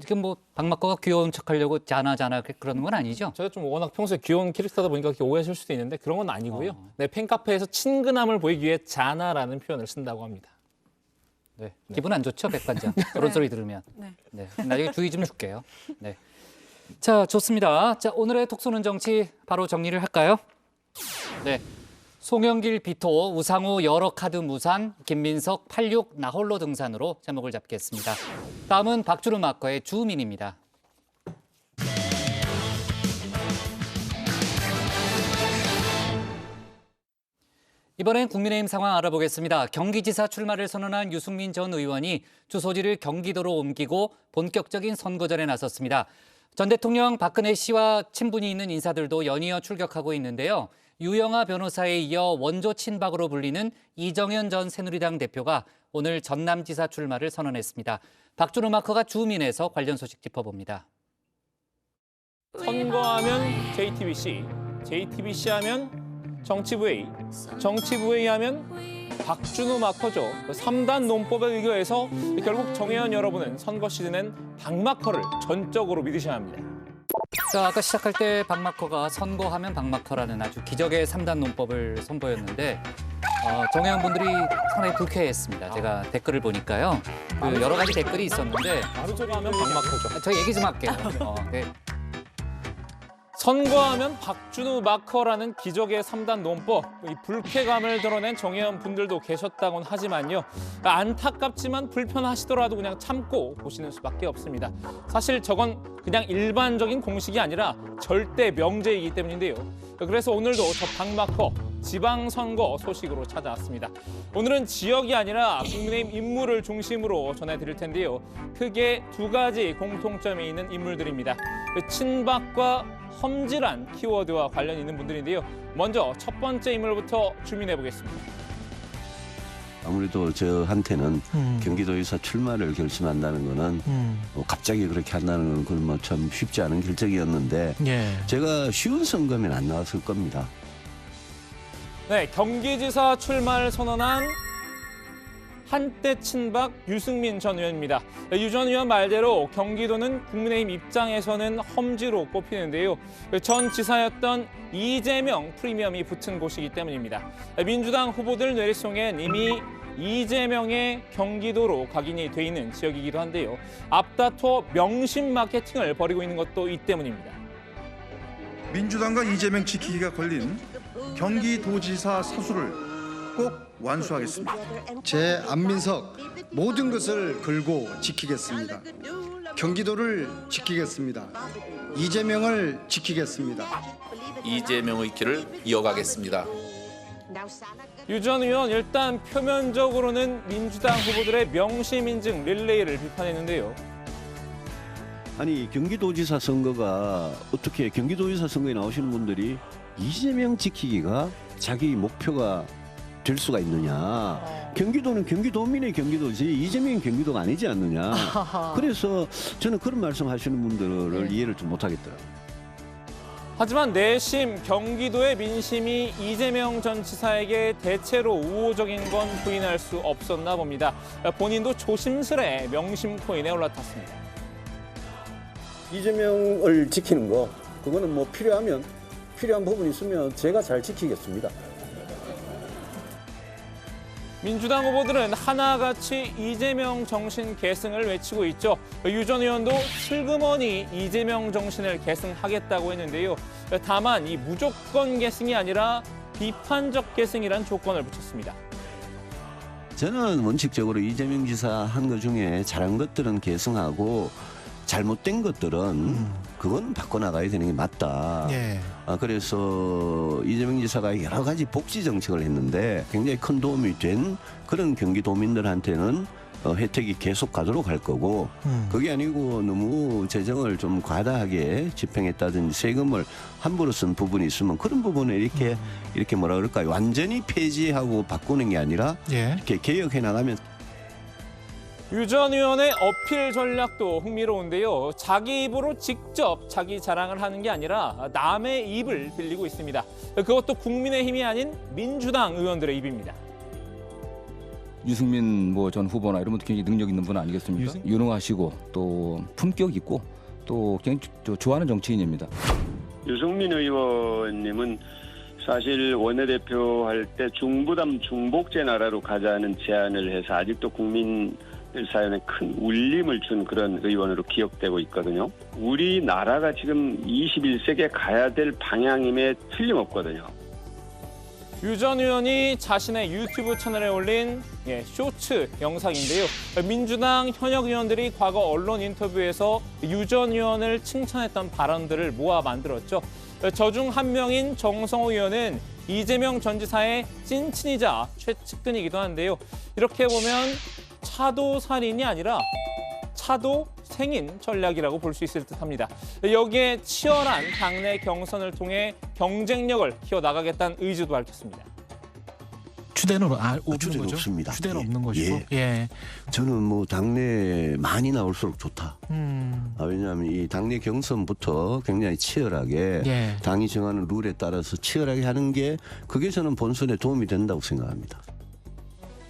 Speaker 1: 지금 뭐 박마커가 귀여운 척하려고 자나 그러는 건 아니죠?
Speaker 21: 제가 좀 워낙 평소에 귀여운 캐릭터다 보니까 그렇게 오해하실 수도 있는데 그런 건 아니고요. 네, 팬카페에서 친근함을 보이기 위해 자나라는 표현을 쓴다고 합니다.
Speaker 1: 네, 기분 안 좋죠, 백반장? 그런 소리 들으면. 네, 나중에 주의 좀 줄게요. 네, 자, 좋습니다. 자, 오늘의 톡 쏘는 정치 바로 정리를 할까요? 네. 송영길 비토, 우상호 여러 카드 무산, 김민석 86 나홀로 등산으로 제목을 잡겠습니다. 다음은 박주름 마커의 주민입니다. 이번엔 국민의힘 상황 알아보겠습니다. 경기지사 출마를 선언한 유승민 전 의원이 주소지를 경기도로 옮기고 본격적인 선거전에 나섰습니다. 전 대통령 박근혜 씨와 친분이 있는 인사들도 연이어 출격하고 있는데요. 유영아 변호사에 이어 원조 친박으로 불리는 이정현 전 새누리당 대표가 오늘 전남지사 출마를 선언했습니다. 박준호 마커가 주민에서 관련 소식 짚어봅니다.
Speaker 21: 선거하면 JTBC, JTBC 하면 정치부회의, 정치부회의 하면 박준호 마커죠. 3단 논법에 의거해서 결국 정혜연 여러분은 선거 시즌엔 박마커를 전적으로 믿으셔야 합니다.
Speaker 1: 자, 아까 시작할 때 박마커가 선거하면 박마커라는 아주 기적의 3단 논법을 선보였는데 정혜연 분들이 상당히 불쾌했습니다. 제가 댓글을 보니까요. 여러 가지 댓글이 있었는데
Speaker 21: 선거하면 박마커죠.
Speaker 1: 저 얘기 좀 할게요. 네.
Speaker 21: 선거하면 박준호 마커라는 기적의 3단 논법, 이 불쾌감을 드러낸 정혜연 분들도 계셨다곤 하지만요. 안타깝지만 불편하시더라도 그냥 참고 보시는 수밖에 없습니다. 사실 저건 그냥 일반적인 공식이 아니라 절대 명제이기 때문인데요. 그래서 오늘도 저 박마커 지방선거 소식으로 찾아왔습니다. 오늘은 지역이 아니라 국민의힘 인물을 중심으로 전해드릴 텐데요. 크게 두 가지 공통점이 있는 인물들입니다. 친박과 험질한 키워드와 관련 있는 분들인데요. 먼저 첫 번째 인물부터 주민해 보겠습니다.
Speaker 6: 아무래도 저한테는 경기도에서 출마를 결심한다는 거는 갑자기 그렇게 한다는 건 뭐 참 쉽지 않은 결정이었는데 제가 쉬운 선거면 안 나왔을 겁니다.
Speaker 21: 네, 경기지사 출마를 선언한 한때 친박 유승민 전 의원입니다. 유 전 의원 말대로 경기도는 국민의힘 입장에서는 험지로 꼽히는데요. 전 지사였던 이재명 프리미엄이 붙은 곳이기 때문입니다. 민주당 후보들 뇌리속엔 이미 이재명의 경기도로 각인이 돼 있는 지역이기도 한데요. 앞다퉈 명심 마케팅을 벌이고 있는 것도 이 때문입니다.
Speaker 7: 민주당과 이재명 지키기가 걸린 경기도지사 사수를 꼭 완수하겠습니다.
Speaker 11: 제 안민석 모든 것을 걸고 지키겠습니다. 경기도를 지키겠습니다. 이재명을 지키겠습니다.
Speaker 17: 이재명의 길을 이어가겠습니다.
Speaker 21: 유 전 의원 일단 표면적으로는 민주당 후보들의 명심 인증 릴레이를 비판했는데요.
Speaker 6: 아니 경기도지사 선거가 어떻게 경기도지사 선거에 나오시는 분들이 이재명 지키기가 자기 목표가 될 수가 있느냐. 경기도는 경기도민의 경기도지 이재명이 경기도가 아니지 않느냐. 그래서 저는 그런 말씀하시는 분들을 이해를 좀 못하겠더라고요.
Speaker 21: 하지만 내심 경기도의 민심이 이재명 전 지사에게 대체로 우호적인 건 부인할 수 없었나 봅니다. 본인도 조심스레 명심 코인에 올라탔습니다.
Speaker 20: 이재명을 지키는 거 그거는 뭐 필요한 부분이 있으면 제가 잘 지키겠습니다.
Speaker 21: 민주당 후보들은 하나같이 이재명 정신 계승을 외치고 있죠. 유 전 의원도 슬그머니 이재명 정신을 계승하겠다고 했는데요. 다만 이 무조건 계승이 아니라 비판적 계승이란 조건을 붙였습니다.
Speaker 6: 저는 원칙적으로 이재명 지사 한 것 중에 잘한 것들은 계승하고 잘못된 것들은 그건 바꿔나가야 되는 게 맞다.
Speaker 25: 예.
Speaker 6: 그래서 이재명 지사가 여러 가지 복지 정책을 했는데 굉장히 큰 도움이 된 그런 경기도민들한테는 혜택이 계속 가도록 할 거고 그게 아니고 너무 재정을 좀 과다하게 집행했다든지 세금을 함부로 쓴 부분이 있으면 그런 부분을 이렇게 뭐라 그럴까요? 완전히 폐지하고 바꾸는 게 아니라 이렇게 개혁해 나가면
Speaker 21: 유 전 의원의 어필 전략도 흥미로운데요. 자기 입으로 직접 자기 자랑을 하는 게 아니라 남의 입을 빌리고 있습니다. 그것도 국민의힘이 아닌 민주당 의원들의 입입니다.
Speaker 26: 유승민 전 후보나 이런 분들 굉장히 능력 있는 분 아니겠습니까? 유능하시고 또 품격 있고 또 굉장히 좋아하는 정치인입니다.
Speaker 27: 유승민 의원님은 사실 원내대표 할 때 중부담 중복제 나라로 가자는 제안을 해서 아직도 국민 사연에 큰 울림을 준 그런 의원으로 기억되고 있거든요. 우리나라가 지금 21세기에 가야 될 방향임에 틀림없거든요.
Speaker 21: 유 전 의원이 자신의 유튜브 채널에 올린 쇼츠 영상인데요. 민주당 현역 의원들이 과거 언론 인터뷰에서 유 전 의원을 칭찬했던 발언들을 모아 만들었죠. 저중 한 명인 정성호 의원은 이재명 전 지사의 찐친이자 최측근이기도 한데요. 이렇게 보면 차도 살인이 아니라 차도 생인 전략이라고 볼 수 있을 듯합니다. 여기에 치열한 당내 경선을 통해 경쟁력을 키워나가겠다는 의지도 밝혔습니다.
Speaker 25: 추대는
Speaker 6: 추대는 없습니다.
Speaker 25: 추대는 없는 것이고.
Speaker 6: 저는 당내 많이 나올수록 좋다. 왜냐하면 이 당내 경선부터 굉장히 치열하게 당이 정하는 룰에 따라서 치열하게 하는 게 그게 저는 본선에 도움이 된다고 생각합니다.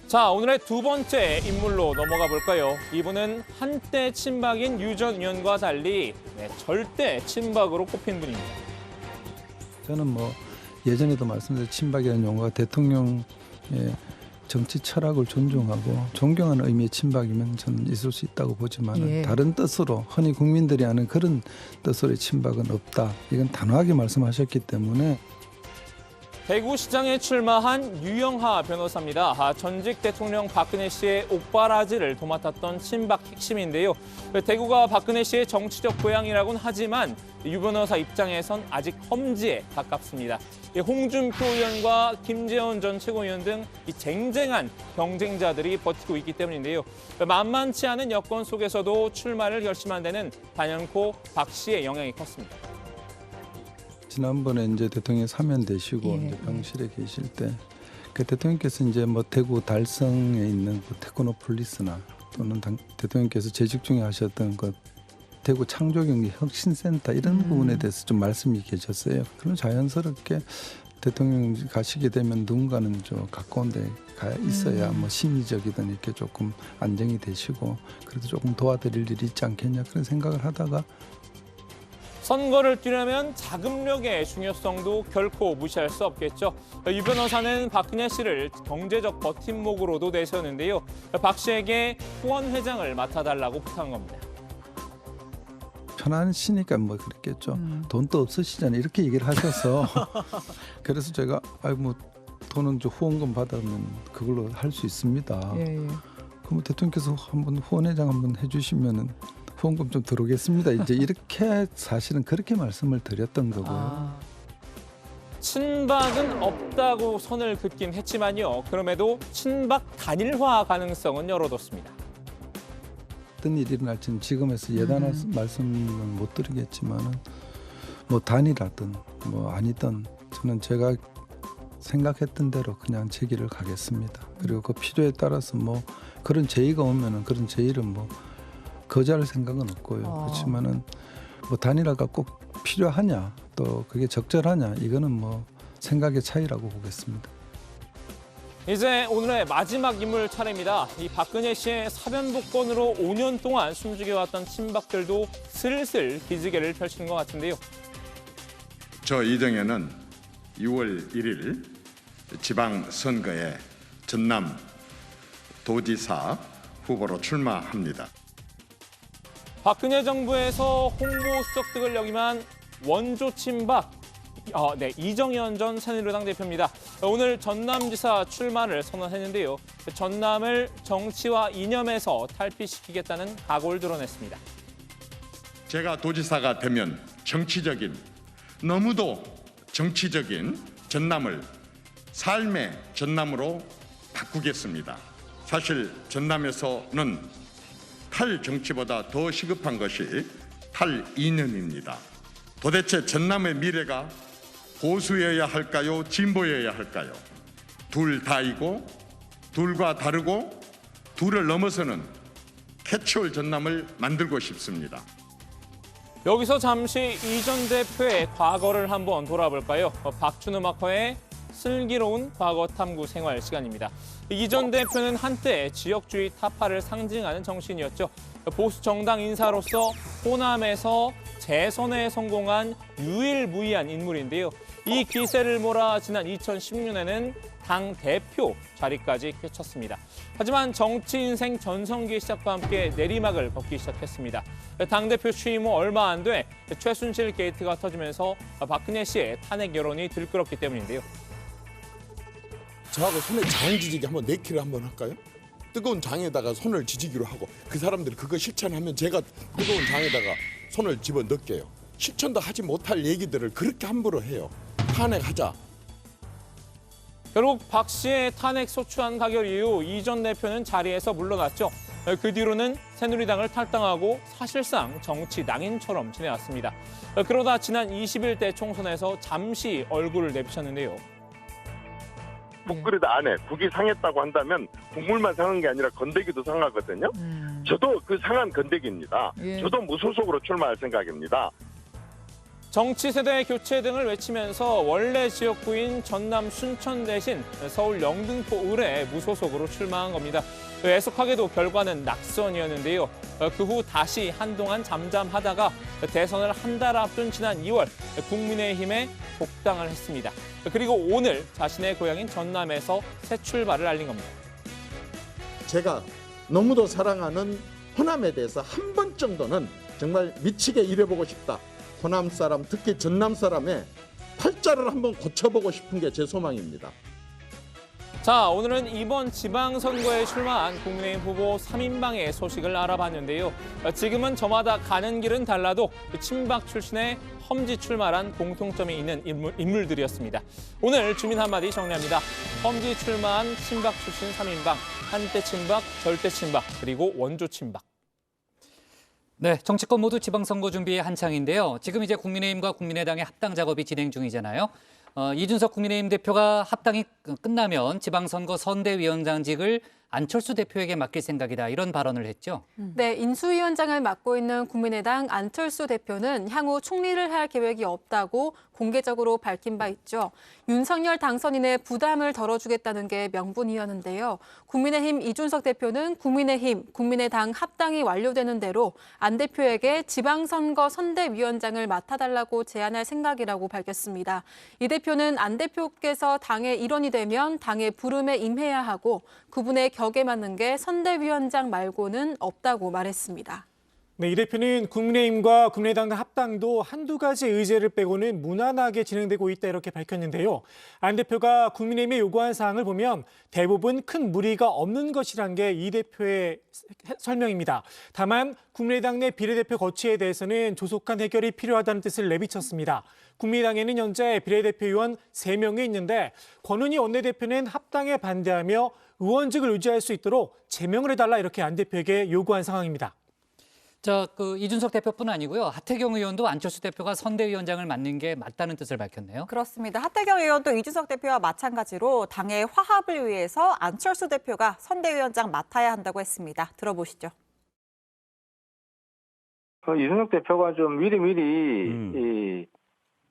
Speaker 21: 자, 오늘의 두 번째 인물로 넘어가 볼까요? 이분은 한때 친박인 유 전 의원과 달리 절대 친박으로 꼽힌 분입니다.
Speaker 8: 저는 예전에도 말씀드린 친박이라는 용어가 대통령의 정치 철학을 존중하고 존경하는 의미의 친박이면 저는 있을 수 있다고 보지만 다른 뜻으로 흔히 국민들이 아는 그런 뜻으로의 친박은 없다. 이건 단호하게 말씀하셨기 때문에
Speaker 21: 대구시장에 출마한 유영하 변호사입니다. 전직 대통령 박근혜 씨의 옥바라지를 도맡았던 친박 핵심인데요. 대구가 박근혜 씨의 정치적 고향이라고는 하지만 유 변호사 입장에선 아직 험지에 가깝습니다. 홍준표 의원과 김재원 전 최고위원 등 이 쟁쟁한 경쟁자들이 버티고 있기 때문인데요. 만만치 않은 여건 속에서도 출마를 결심한 데는 단연코 박 씨의 영향이 컸습니다.
Speaker 8: 지난번에 이제 대통령이 사면되시고 이제 병실에 계실 때 그 대통령께서 이제 대구 달성에 있는 테크노폴리스나 또는 대통령께서 재직 중에 하셨던 대구 창조경제 혁신센터 이런 부분에 대해서 좀 말씀이 계셨어요. 그럼 자연스럽게 대통령 가시게 되면 누군가는 좀 가까운 데 가 있어야 심리적이든 이렇게 조금 안정이 되시고 그래도 조금 도와드릴 일이 있지 않겠냐 그런 생각을 하다가
Speaker 21: 선거를 뛰려면 자금력의 중요성도 결코 무시할 수 없겠죠. 유 변호사는 박근혜 씨를 경제적 버팀목으로도 내세웠는데요. 박 씨에게 후원 회장을 맡아달라고 부탁한 겁니다.
Speaker 8: 편하시니까 뭐 그랬겠죠. 돈도 없으시잖아요. 이렇게 얘기를 하셔서 그래서 제가 뭐 돈은 좀 후원금 받으면 그걸로 할 수 있습니다. 그럼 대통령께서 한번 후원회장 한번 해주시면은 후원금 좀 들어오겠습니다. 이제 이렇게 사실은 그렇게 말씀을 드렸던 거고요.
Speaker 21: 친박은 없다고 선을 긋긴 했지만요. 그럼에도 친박 단일화 가능성은 열어뒀습니다.
Speaker 8: 어떤 일이 일어날지는 지금에서 예단한 말씀은 못 드리겠지만은 뭐 단일하든 뭐 아니든 저는 제가 생각했던 대로 그냥 제 길을 가겠습니다. 그리고 그 필요에 따라서 뭐 그런 제의가 오면은 그런 제의를 뭐 거절할 생각은 없고요. 그렇지만은 뭐 단일화가 꼭 필요하냐 또 그게 적절하냐 이거는 뭐 생각의 차이라고 보겠습니다.
Speaker 21: 이제 오늘의 마지막 인물 차례입니다. 이 박근혜 씨의 사면복권으로 5년 동안 숨죽여왔던 친박들도 슬슬 기지개를 펼치는 것 같은데요.
Speaker 4: 저 이정현은 6월 1일 지방선거에 전남 도지사 후보로 출마합니다.
Speaker 21: 박근혜 정부에서 홍보수석 등을 역임한 원조 친박 이정현 전 새누리당 대표입니다. 오늘 전남지사 출마를 선언했는데요. 전남을 정치와 이념에서 탈피시키겠다는 각오를 드러냈습니다.
Speaker 4: 제가 도지사가 되면 정치적인, 너무도 정치적인 전남을 삶의 전남으로 바꾸겠습니다. 사실 전남에서는 탈정치보다 더 시급한 것이 탈이념입니다. 도대체 전남의 미래가 보수여야 할까요? 진보여야 할까요? 둘 다이고 둘과 다르고 둘을 넘어서는 캐치올 전남을 만들고 싶습니다.
Speaker 21: 여기서 잠시 이 전 대표의 과거를 한번 돌아볼까요? 박준음악화의 슬기로운 과거 탐구 생활 시간입니다. 이 전 대표는 한때 지역주의 타파를 상징하는 정치인이었죠. 보수 정당 인사로서 호남에서 재선에 성공한 유일무이한 인물인데요. 이 기세를 몰아 지난 2016년에는 당 대표 자리까지 꿰찼습니다. 하지만 정치 인생 전성기 시작과 함께 내리막을 걷기 시작했습니다. 당대표 취임 후 얼마 안 돼 최순실 게이트가 터지면서 박근혜 씨의 탄핵 여론이 들끓었기 때문인데요.
Speaker 9: 저하고 손에 장 지지기 한번 내키를 한번 할까요? 뜨거운 장에다가 손을 지지기로 하고 그 사람들이 그거 실천하면 제가 뜨거운 장에다가 손을 집어넣게요. 실천도 하지 못할 얘기들을 그렇게 함부로 해요. 탄핵하자.
Speaker 21: 결국 박 씨의 탄핵 소추안 가결 이후 이 전 대표는 자리에서 물러났죠. 그 뒤로는 새누리당을 탈당하고 사실상 정치 낭인처럼 지내왔습니다. 그러다 지난 21대 총선에서 잠시 얼굴을 내비쳤는데요.
Speaker 12: 국그릇 안에 국이 상했다고 한다면 국물만 상한 게 아니라 건더기도 상하거든요. 저도 그 상한 건더기입니다. 저도 무소속으로 출마할 생각입니다.
Speaker 21: 정치 세대 교체 등을 외치면서 원래 지역구인 전남 순천 대신 서울 영등포 을에 무소속으로 출마한 겁니다. 애석하게도 결과는 낙선이었는데요. 그 후 다시 한동안 잠잠하다가 대선을 한 달 앞둔 지난 2월 국민의힘에 복당을 했습니다. 그리고 오늘 자신의 고향인 전남에서 새 출발을 알린 겁니다.
Speaker 9: 제가 너무도 사랑하는 호남에 대해서 한 번 정도는 정말 미치게 일해보고 싶다. 호남 사람, 특히 전남 사람의 팔자를 한번 고쳐보고 싶은 게 제 소망입니다.
Speaker 21: 자, 오늘은 이번 지방선거에 출마한 국민의힘 후보 3인방의 소식을 알아봤는데요. 지금은 저마다 가는 길은 달라도 친박 출신의 험지 출마란 공통점이 있는 인물들이었습니다. 오늘 주민 한마디 정리합니다. 험지 출마한 친박 출신 3인방, 한때 친박, 절대 친박, 그리고 원조 친박.
Speaker 1: 네, 정치권 모두 지방선거 준비에 한창인데요. 지금 이제 국민의힘과 국민의당의 합당 작업이 진행 중이잖아요. 이준석 국민의힘 대표가 합당이 끝나면 지방선거 선대위원장직을 안철수 대표에게 맡길 생각이다 이런 발언을 했죠.
Speaker 2: 네, 인수위원장을 맡고 있는 국민의당 안철수 대표는 향후 총리를 할 계획이 없다고 공개적으로 밝힌 바 있죠. 윤석열 당선인의 부담을 덜어주겠다는 게 명분이었는데요. 국민의힘 이준석 대표는 국민의힘, 국민의당 합당이 완료되는 대로 안 대표에게 지방선거 선대위원장을 맡아달라고 제안할 생각이라고 밝혔습니다. 이 대표는 안 대표께서 당의 일원이 되면 당의 부름에 임해야 하고 그분의 격에 맞는 게 선대위원장 말고는 없다고 말했습니다.
Speaker 10: 네, 이 대표는 국민의힘과 국민의당 합당도 한두 가지 의제를 빼고는 무난하게 진행되고 있다 이렇게 밝혔는데요. 안 대표가 국민의힘에 요구한 사항을 보면 대부분 큰 무리가 없는 것이란 게 이 대표의 설명입니다. 다만 국민의당 내 비례대표 거취에 대해서는 조속한 해결이 필요하다는 뜻을 내비쳤습니다. 국민의당에는 현재 비례대표 의원 3명이 있는데 권은희 원내대표는 합당에 반대하며 의원직을 유지할 수 있도록 제명을 해달라 이렇게 안 대표에게 요구한 상황입니다.
Speaker 1: 이준석 대표뿐 아니고요. 하태경 의원도 안철수 대표가 선대위원장을 맡는 게 맞다는 뜻을 밝혔네요.
Speaker 3: 그렇습니다. 하태경 의원도 이준석 대표와 마찬가지로 당의 화합을 위해서 안철수 대표가 선대위원장 맡아야 한다고 했습니다. 들어보시죠.
Speaker 14: 이준석 대표가 좀 미리미리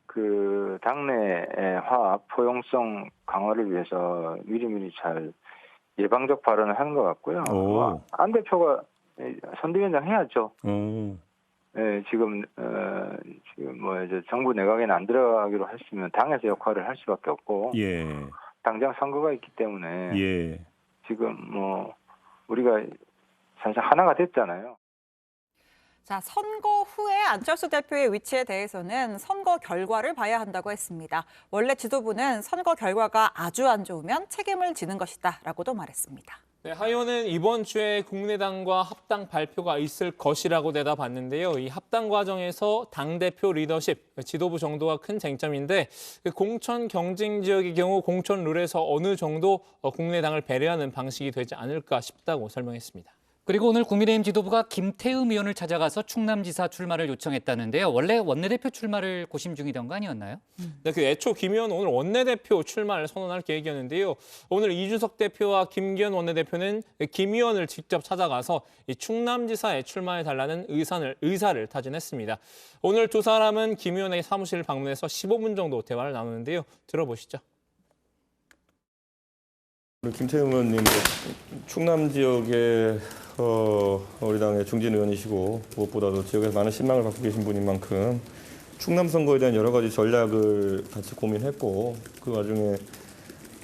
Speaker 14: 그 당내의 화합, 포용성 강화를 위해서 미리미리 잘 예방적 발언을 하는 것 같고요. 안 대표가 선대위원장 해야죠. 네, 지금 뭐 이제 정부 내각에는 안 들어가기로 했으면 당에서 역할을 할 수밖에 없고, 당장 선거가 있기 때문에 지금 뭐 우리가 사실 하나가 됐잖아요.
Speaker 3: 자, 선거 후에 안철수 대표의 위치에 대해서는 선거 결과를 봐야 한다고 했습니다. 원래 지도부는 선거 결과가 아주 안 좋으면 책임을 지는 것이다라고도 말했습니다.
Speaker 21: 네, 하 의원은 이번 주에 국민의당과 합당 발표가 있을 것이라고 대답했는데요. 이 합당 과정에서 당대표 리더십, 지도부 정도가 큰 쟁점인데 공천 경쟁 지역의 경우 공천 룰에서 어느 정도 국민의당을 배려하는 방식이 되지 않을까 싶다고 설명했습니다.
Speaker 1: 그리고 오늘 국민의힘 지도부가 김태흠 의원을 찾아가서 충남지사 출마를 요청했다는데요. 원래 원내대표 출마를 고심 중이던 거 아니었나요?
Speaker 21: 네, 애초 김 의원 오늘 원내대표 출마를 선언할 계획이었는데요. 오늘 이준석 대표와 김기현 원내대표는 김 의원을 직접 찾아가서 이 충남지사에 출마해달라는 의사를 타진했습니다. 오늘 두 사람은 김 의원의 사무실을 방문해서 15분 정도 대화를 나누는데요. 들어보시죠.
Speaker 15: 김태흠 의원님, 충남 지역의 우리 당의 중진 의원이시고 무엇보다도 지역에서 많은 신망을 갖고 계신 분인 만큼 충남 선거에 대한 여러 가지 전략을 같이 고민했고, 그 와중에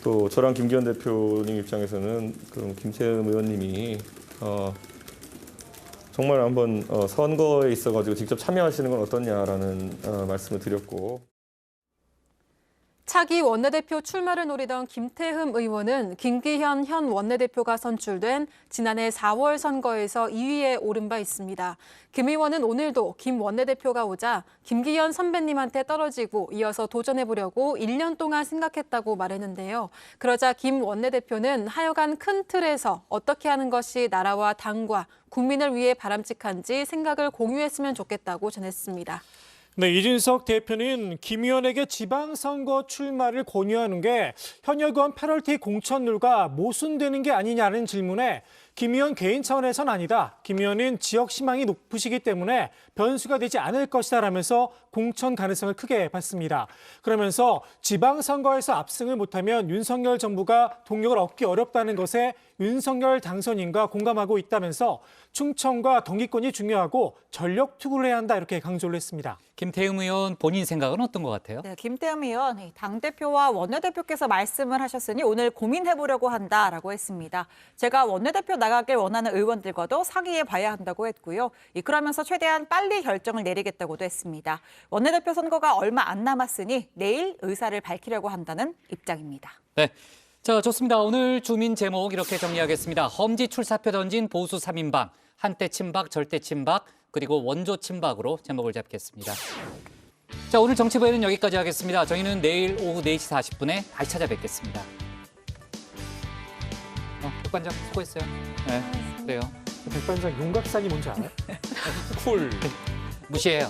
Speaker 15: 또 저랑 김기현 대표님 입장에서는 그럼 김태흠 의원님이 정말 한번 선거에 있어가지고 직접 참여하시는 건 어떠냐라는 말씀을 드렸고.
Speaker 2: 차기 원내대표 출마를 노리던 김태흠 의원은 김기현 현 원내대표가 선출된 지난해 4월 선거에서 2위에 오른 바 있습니다. 김 의원은 오늘도 김 원내대표가 오자 김기현 선배님한테 떨어지고 이어서 도전해보려고 1년 동안 생각했다고 말했는데요. 그러자 김 원내대표는 하여간 큰 틀에서 어떻게 하는 것이 나라와 당과 국민을 위해 바람직한지 생각을 공유했으면 좋겠다고 전했습니다.
Speaker 10: 네, 이준석 대표는 김 의원에게 지방선거 출마를 권유하는 게 현역 의원 패럴티 공천룰과 모순되는 게 아니냐는 질문에 김 의원 개인 차원에선 아니다. 김 의원은 지역 희망이 높으시기 때문에 변수가 되지 않을 것이다라면서 공천 가능성을 크게 봤습니다. 그러면서 지방선거에서 압승을 못하면 윤석열 정부가 동력을 얻기 어렵다는 것에 윤석열 당선인과 공감하고 있다면서 충청과 동기권이 중요하고 전력 투구를 해야 한다 이렇게 강조를 했습니다.
Speaker 1: 김태흠 의원 본인 생각은 어떤 것 같아요?
Speaker 3: 네, 김태흠 의원, 당대표와 원내대표께서 말씀을 하셨으니 오늘 고민해보려고 한다라고 했습니다. 제가 원내대표 나가길 원하는 의원들과도 상의해봐야 한다고 했고요. 그러면서 최대한 빨리 결정을 내리겠다고도 했습니다. 원내대표 선거가 얼마 안 남았으니 내일 의사를 밝히려고 한다는 입장입니다.
Speaker 1: 네. 자, 좋습니다. 오늘 주민 제목 이렇게 정리하겠습니다. 험지 출사표 던진 보수 3인방, 한때 친박, 절대 친박, 그리고 원조 친박으로 제목을 잡겠습니다. 자, 오늘 정치부에는 여기까지 하겠습니다. 저희는 내일 오후 4시 40분에 다시 찾아뵙겠습니다. 백반장 수고했어요. 네, 그래요.
Speaker 10: 백반장 윤곽산이 뭔지 알아요?
Speaker 21: 쿨.
Speaker 1: 무시해요.